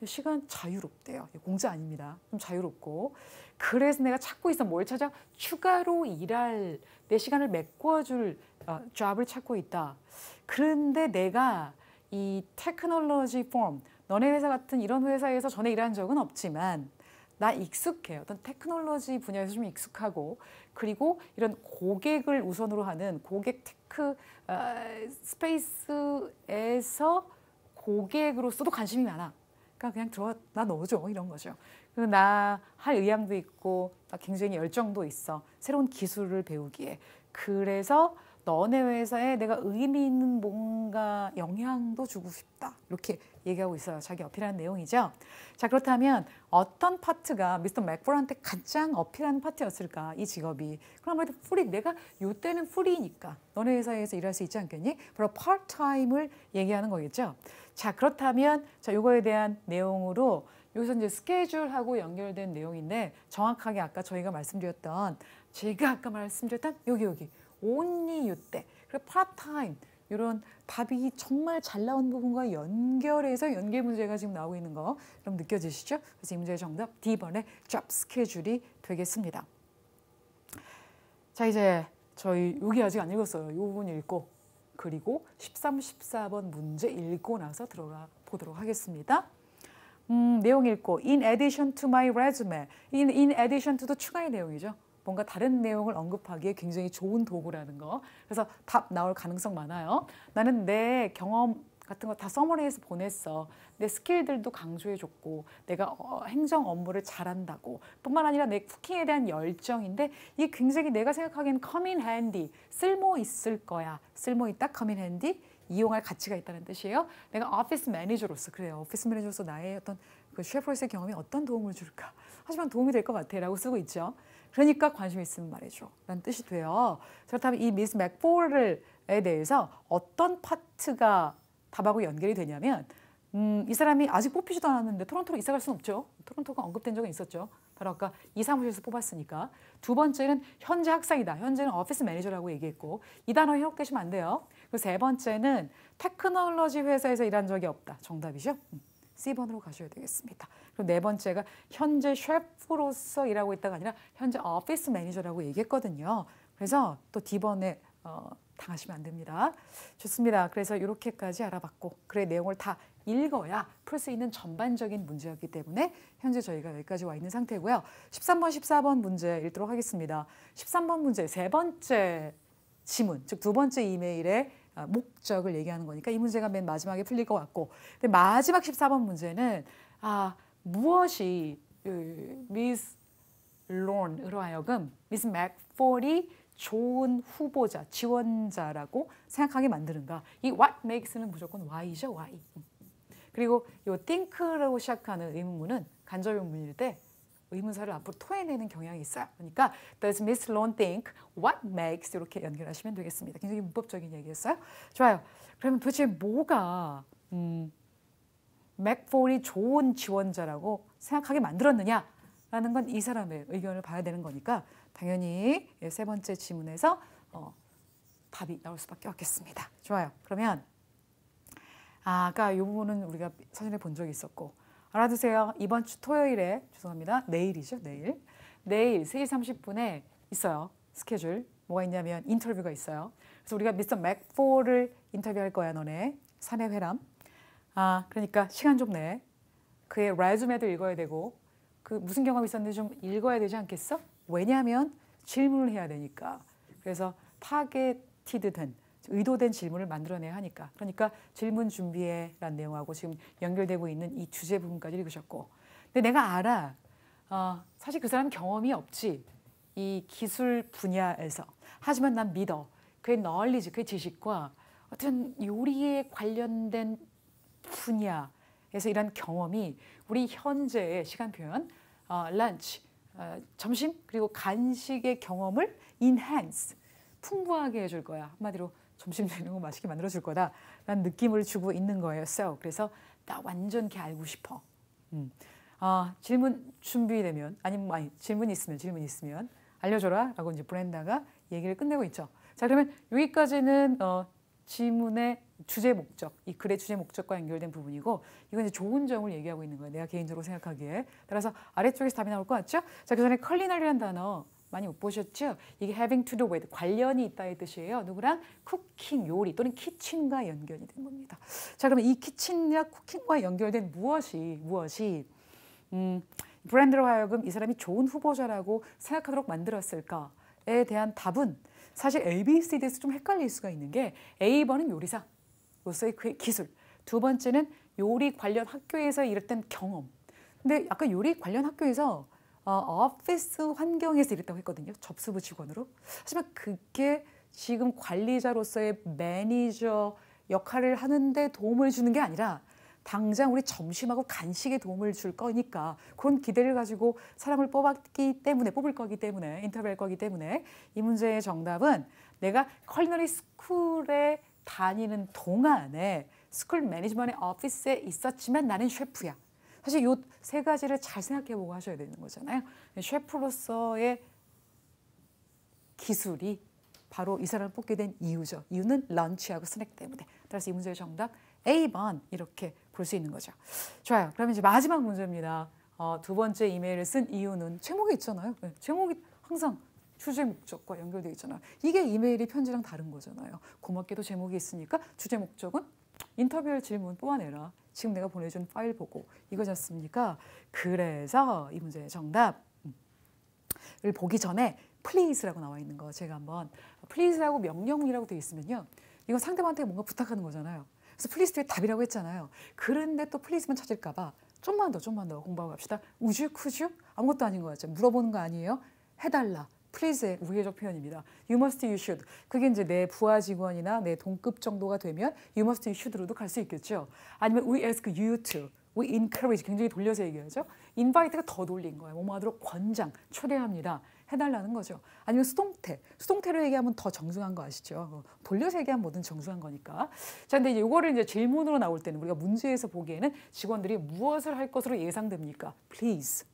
시간 자유롭대요. 공짜 아닙니다. 좀 자유롭고. 그래서 내가 찾고 있어. 뭘 찾아? 추가로 일할 내 시간을 메꿔줄 잡을 찾고 있다. 그런데 내가 이 테크놀로지 폼, 너네 회사 같은 이런 회사에서 전에 일한 적은 없지만 나 익숙해요. 어떤 테크놀로지 분야에서 좀 익숙하고 그리고 이런 고객을 우선으로 하는 고객 테크 스페이스에서 고객으로서도 관심이 많아. 그러니까 그냥 나 넣어줘 이런 거죠. 그리고 나 할 의향도 있고 나 굉장히 열정도 있어. 새로운 기술을 배우기에. 그래서 너네 회사에 내가 의미 있는 뭔가 영향도 주고 싶다. 이렇게 얘기하고 있어요. 자기 어필하는 내용이죠. 자, 그렇다면 어떤 파트가 미스터 맥폴한테 가장 어필하는 파트였을까? 이 직업이. 그럼 아무래도 내가 요때는 프리니까 너네 회사에서 일할 수 있지 않겠니? 바로 파트타임을 얘기하는 거겠죠. 자, 그렇다면 요거에 대한 내용으로 여기서 이제 스케줄하고 연결된 내용인데 정확하게 아까 제가 아까 말씀드렸던 여기 only 이때 그리고 part-time 이런 답이 정말 잘 나온 부분과 연결해서 연계 문제가 지금 나오고 있는 거 그럼 느껴지시죠? 그래서 이 문제의 정답 D번의 job schedule이 되겠습니다. 자, 이제 저희 여기 아직 안 읽었어요. 이 부분 읽고 그리고 13, 14번 문제 읽고 나서 들어가 보도록 하겠습니다. 내용 읽고 in addition to my resume. in addition to도 추가의 내용이죠. 뭔가 다른 내용을 언급하기에 굉장히 좋은 도구라는 거. 그래서 답 나올 가능성 많아요. 나는 내 경험 같은 거 다 서머리해서 보냈어. 내 스킬들도 강조해줬고 내가 행정 업무를 잘한다고 뿐만 아니라 내 쿠킹에 대한 열정인데 이게 굉장히 내가 생각하기에는 come in handy, 쓸모 있을 거야. 쓸모 있다, come in handy, 이용할 가치가 있다는 뜻이에요. 내가 오피스 매니저로서 그래요. 오피스 매니저로서 나의 어떤 그 셰프로서의 경험이 어떤 도움을 줄까? 하지만 도움이 될 것 같아 라고 쓰고 있죠. 그러니까 관심 있으면 말해줘 라는 뜻이 돼요. 그렇다면 이 미스 맥폴에 대해서 어떤 파트가 답하고 연결이 되냐면 이 사람이 아직 뽑히지도 않았는데 토론토로 이사 갈 수는 없죠. 토론토가 언급된 적은 있었죠. 바로 아까 이 사무실에서 뽑았으니까. 두 번째는 현재 학생이다. 현재는 오피스 매니저라고 얘기했고 이 단어 기억되시면 안 돼요. 그리고 세 번째는 테크놀로지 회사에서 일한 적이 없다. 정답이죠. C번으로 가셔야 되겠습니다. 그리고 네 번째가 현재 셰프로서 일하고 있다가 아니라 현재 오피스 매니저라고 얘기했거든요. 그래서 또 D번에 당하시면 안 됩니다. 좋습니다. 그래서 이렇게까지 알아봤고 글의 내용을 다 읽어야 풀 수 있는 전반적인 문제였기 때문에 현재 저희가 여기까지 와 있는 상태고요. 13번, 14번 문제 읽도록 하겠습니다. 13번 문제 세 번째 지문, 즉 두 번째 이메일의 목적을 얘기하는 거니까 이 문제가 맨 마지막에 풀릴 것 같고, 근데 마지막 14번 문제는 무엇이 미스 론으로 하여금 미스 맥폴이 좋은 후보자, 지원자라고 생각하게 만드는가. 이 what makes는 무조건 why죠, why. 그리고 이 think라고 시작하는 의문문은 간접 의문문일 때 의문사를 앞으로 토해내는 경향이 있어요. 그러니까 Does Miss Lone think what makes 이렇게 연결하시면 되겠습니다. 굉장히 문법적인 얘기였어요. 좋아요. 그러면 도대체 뭐가 맥폴이 좋은 지원자라고 생각하게 만들었느냐라는 건 이 사람의 의견을 봐야 되는 거니까 당연히 세 번째 지문에서 답이 나올 수밖에 없겠습니다. 좋아요. 그러면 아까 이 부분은 우리가 사전에 본 적이 있었고 알아두세요. 이번 주 토요일에 죄송합니다. 내일이죠. 내일 3시 30분에 있어요. 스케줄. 뭐가 있냐면 인터뷰가 있어요. 그래서 우리가 미스터 맥폴을 인터뷰할 거야. 너네 3회 회람. 그러니까 시간 좀 내. 그의 레주메도 읽어야 되고 그 무슨 경험이 있었는지 좀 읽어야 되지 않겠어? 왜냐하면 질문을 해야 되니까. 그래서 타겟티드된 의도된 질문을 만들어내야 하니까. 그러니까 질문 준비해라는 내용하고 지금 연결되고 있는 이 주제 부분까지 읽으셨고. 근데 내가 알아. 사실 그 사람 경험이 없지. 이 기술 분야에서. 하지만 난 믿어. 그의 knowledge, 그의 지식과 어떤 요리에 관련된 분야에서 이런 경험이 우리 현재의 시간 표현, 런치, 점심 그리고 간식의 경험을 enhance, 풍부하게 해줄 거야. 한마디로 점심 저녁을 맛있게 만들어줄 거다라는 느낌을 주고 있는 거예요. 그래서 나 완전 걔 알고 싶어. 질문 준비되면 질문 있으면 알려줘라 라고 이제 브렌다가 얘기를 끝내고 있죠. 자, 그러면 여기까지는 지문의 주제 목적, 이 글의 주제 목적과 연결된 부분이고 이건 이제 좋은 점을 얘기하고 있는 거예요. 내가 개인적으로 생각하기에. 따라서 아래쪽에서 답이 나올 것 같죠? 자, 그 전에 컬리너리라는 단어 많이 못 보셨죠? 이게 having to do with, 관련이 있다의 뜻이에요. 누구랑? 쿠킹, 요리 또는 키친과 연결이 된 겁니다. 자, 그러면 이 키친이나 쿠킹과 연결된 무엇이 브랜드로 하여금 이 사람이 좋은 후보자라고 생각하도록 만들었을까에 대한 답은 사실 ABCD에서 좀 헷갈릴 수가 있는 게 A번은 요리사로서의 그의 기술, 두 번째는 요리 관련 학교에서 일했던 경험. 근데 아까 요리 관련 학교에서 오피스 환경에서 일했다고 했거든요. 접수부 직원으로. 하지만 그게 지금 관리자로서의 매니저 역할을 하는데 도움을 주는 게 아니라 당장 우리 점심하고 간식에 도움을 줄 거니까 그런 기대를 가지고 사람을 뽑을 거기 때문에 인터뷰할 거기 때문에 이 문제의 정답은 내가 컬리너리 스쿨에 다니는 동안에 스쿨 매니지먼트 오피스에 있었지만 나는 셰프야. 사실 이 세 가지를 잘 생각해보고 하셔야 되는 거잖아요. 셰프로서의 기술이 바로 이 사람을 뽑게 된 이유죠. 이유는 런치하고 스낵 때문에. 따라서 이 문제의 정답 A번 이렇게 볼 수 있는 거죠. 좋아요. 그러면 이제 마지막 문제입니다. 두 번째 이메일을 쓴 이유는 제목이 있잖아요. 제목이 항상 주제 목적과 연결되어 있잖아요. 이게 이메일이 편지랑 다른 거잖아요. 고맙게도 제목이 있으니까 주제 목적은 인터뷰할 질문 뽑아내라. 지금 내가 보내준 파일 보고 이거지 않습니까? 그래서 이 문제의 정답을 보기 전에 please라고 나와 있는 거 제가 한번 please라고 명령문이라고 되어 있으면요. 이건 상대방한테 뭔가 부탁하는 거잖아요. 그래서 please 뒤에 답이라고 했잖아요. 그런데 또 please만 찾을까 봐 좀만 더 공부하고 갑시다. Would you, could you? 아무것도 아닌 거 같죠. 물어보는 거 아니에요. 해달라. please의 우회적 표현입니다. You must, you should. 그게 이제 내 부하 직원이나 내 동급 정도가 되면 you must, you should로도 갈 수 있겠죠. 아니면 we ask you to, we encourage. 굉장히 돌려서 얘기하죠. invite가 더 돌린 거예요. 뭐뭐 하도록 권장, 초대합니다. 해달라는 거죠. 아니면 수동태로 얘기하면 더 정중한 거 아시죠? 돌려서 얘기하면 뭐든 정중한 거니까. 자, 근데 이거를 이제 질문으로 나올 때는 우리가 문제에서 보기에는 직원들이 무엇을 할 것으로 예상됩니까? Please.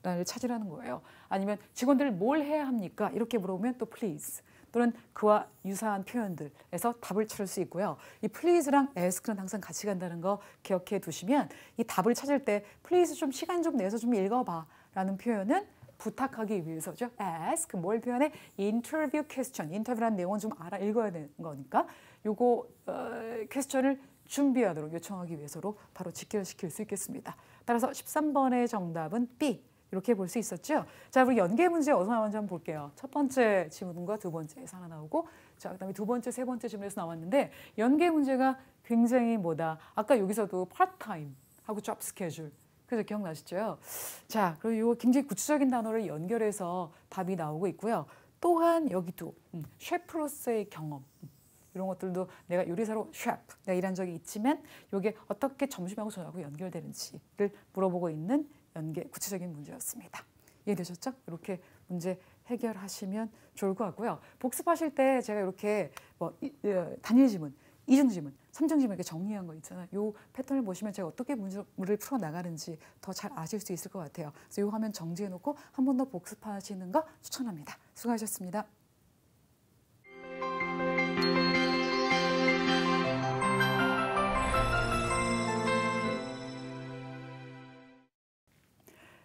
라를 찾으라는 거예요. 아니면 직원들 뭘 해야 합니까? 이렇게 물어보면 또 please 또는 그와 유사한 표현들에서 답을 찾을 수 있고요. 이 please랑 ask는 항상 같이 간다는 거 기억해 두시면 이 답을 찾을 때 please 좀 시간 좀 내서 좀 읽어봐 라는 표현은 부탁하기 위해서죠. ask 뭘 표현해? interview question. 인터뷰라는 내용은 좀 알아 읽어야 되는 거니까 요거 퀘스천을 준비하도록 요청하기 위해서로 바로 직결시킬 수 있겠습니다. 따라서 13번의 정답은 B. 이렇게 볼 수 있었죠. 자, 우리 연계 문제 어디서 나왔는지 한번 볼게요. 첫 번째 지문과 두 번째에서 하나 나오고, 자, 그다음에 두 번째, 세 번째 지문에서 나왔는데 연계 문제가 굉장히 뭐다. 아까 여기서도 part-time 하고 job schedule. 그래서 기억나시죠? 자, 그리고 이 굉장히 구체적인 단어를 연결해서 답이 나오고 있고요. 또한 여기도 셰프로서의 경험. 이런 것들도 내가 요리사로 셰프, 내가 일한 적이 있지만 이게 어떻게 점심하고 저녁하고 연결되는지를 물어보고 있는 연계 구체적인 문제였습니다. 이해되셨죠? 이렇게 문제 해결하시면 좋을 것 같고요. 복습하실 때 제가 이렇게 뭐 단일 지문, 이중 지문, 삼중 지문 이렇게 정리한 거 있잖아요. 이 패턴을 보시면 제가 어떻게 문제를 풀어 나가는지 더 잘 아실 수 있을 것 같아요. 그래서 이 화면 정지해 놓고 한 번 더 복습하시는 거 추천합니다. 수고하셨습니다.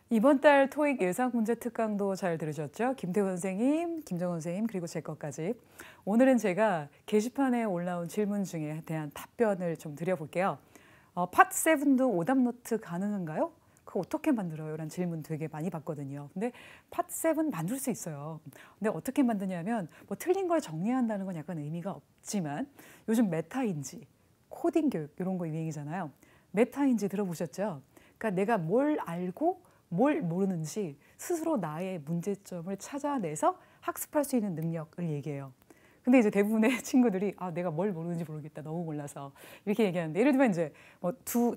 이번 달 토익 예상 문제 특강도 잘 들으셨죠? 김태훈 선생님, 김정은 선생님, 그리고 제 것까지. 오늘은 제가 게시판에 올라온 질문 중에 대한 답변을 좀 드려볼게요. 파트 7도 오답 노트 가능한가요? 그거 어떻게 만들어요? 라는 질문 되게 많이 받거든요. 근데 파트 7 만들 수 있어요. 근데 어떻게 만드냐면 뭐 틀린 걸 정리한다는 건 약간 의미가 없지만 요즘 메타인지, 코딩 교육 이런 거 유행이잖아요. 메타인지 들어보셨죠? 그러니까 내가 뭘 알고 뭘 모르는지 스스로 나의 문제점을 찾아내서 학습할 수 있는 능력을 얘기해요. 근데 이제 대부분의 친구들이 내가 뭘 모르는지 모르겠다. 너무 몰라서. 이렇게 얘기하는데 예를 들면 이제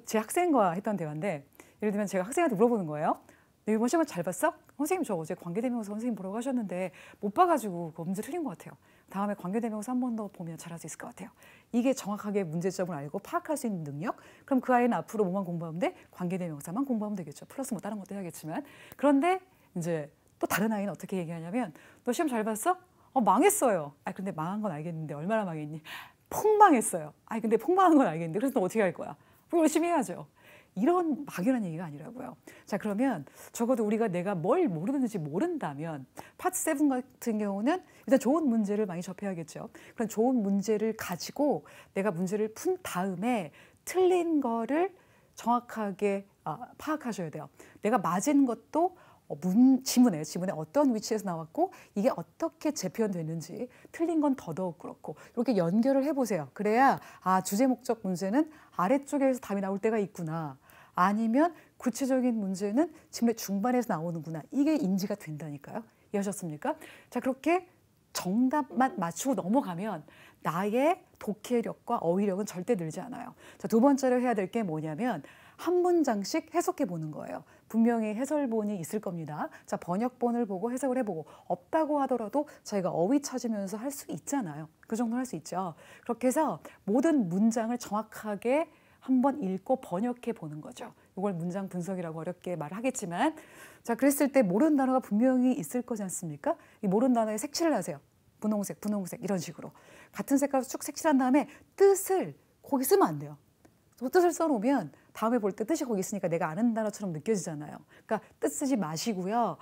제 학생과 했던 대화인데 예를 들면 제가 학생한테 물어보는 거예요. 너 이번 시간 잘 봤어? 선생님 저 어제 관계대명사 선생님 보라고 하셨는데 못 봐가지고 그 문제 틀린 것 같아요. 다음에 관계대명사 한 번 더 보면 잘할 수 있을 것 같아요. 이게 정확하게 문제점을 알고 파악할 수 있는 능력. 그럼 그 아이는 앞으로 뭐만 공부하면 돼? 관계대명사만 공부하면 되겠죠. 플러스 뭐 다른 것도 해야겠지만. 그런데 이제 또 다른 아이는 어떻게 얘기하냐면 너 시험 잘 봤어? 망했어요. 근데 망한 건 알겠는데 얼마나 망했니? 폭망했어요. 근데 폭망한 건 알겠는데 그래서 너 어떻게 할 거야? 열심히 해야죠. 이런 막연한 얘기가 아니라고요. 자, 그러면 적어도 우리가 내가 뭘 모르는지 모른다면 파트 7 같은 경우는 일단 좋은 문제를 많이 접해야겠죠. 그런 좋은 문제를 가지고 내가 문제를 푼 다음에 틀린 거를 정확하게 파악하셔야 돼요. 내가 맞은 것도 지문에 어떤 위치에서 나왔고 이게 어떻게 재표현됐는지 틀린 건 더더욱 그렇고 이렇게 연결을 해보세요. 그래야 주제 목적 문제는 아래쪽에서 답이 나올 때가 있구나. 아니면 구체적인 문제는 지문의 중반에서 나오는구나. 이게 인지가 된다니까요. 이해하셨습니까? 자, 그렇게 정답만 맞추고 넘어가면 나의 독해력과 어휘력은 절대 늘지 않아요. 자, 두 번째로 해야 될 게 뭐냐면 한 문장씩 해석해 보는 거예요. 분명히 해설본이 있을 겁니다. 자, 번역본을 보고 해석을 해보고 없다고 하더라도 저희가 어휘 찾으면서 할 수 있잖아요. 그 정도는 할 수 있죠. 그렇게 해서 모든 문장을 정확하게 한번 읽고 번역해 보는 거죠. 이걸 문장 분석이라고 어렵게 말하겠지만 자, 그랬을 때 모르는 단어가 분명히 있을 거지 않습니까? 이 모르는 단어에 색칠을 하세요. 분홍색, 분홍색 이런 식으로. 같은 색깔로 쭉 색칠한 다음에 뜻을 거기 쓰면 안 돼요. 뜻을 써놓으면 다음에 볼 때 뜻이 거기 있으니까 내가 아는 단어처럼 느껴지잖아요. 그러니까 뜻 쓰지 마시고요.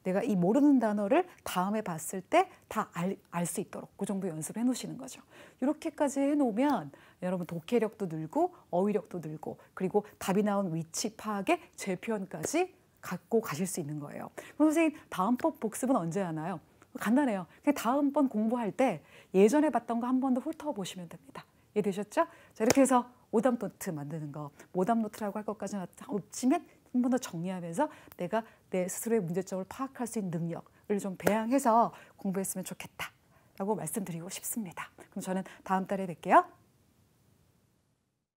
내가 이 모르는 단어를 다음에 봤을 때 다 알 수 있도록 그 정도 연습을 해놓으시는 거죠. 이렇게까지 해놓으면 여러분 독해력도 늘고 어휘력도 늘고 그리고 답이 나온 위치 파악에 재표현까지 갖고 가실 수 있는 거예요. 그럼 선생님 다음번 복습은 언제 하나요? 간단해요. 그냥 다음번 공부할 때 예전에 봤던 거 한 번 더 훑어보시면 됩니다. 이해되셨죠? 자, 이렇게 해서 오답 노트 만드는 거, 오답 노트라고 할 것까지는 없지만 한 번 더 정리하면서 내가 내 스스로의 문제점을 파악할 수 있는 능력을 좀 배양해서 공부했으면 좋겠다라고 말씀드리고 싶습니다. 그럼 저는 다음 달에 뵐게요.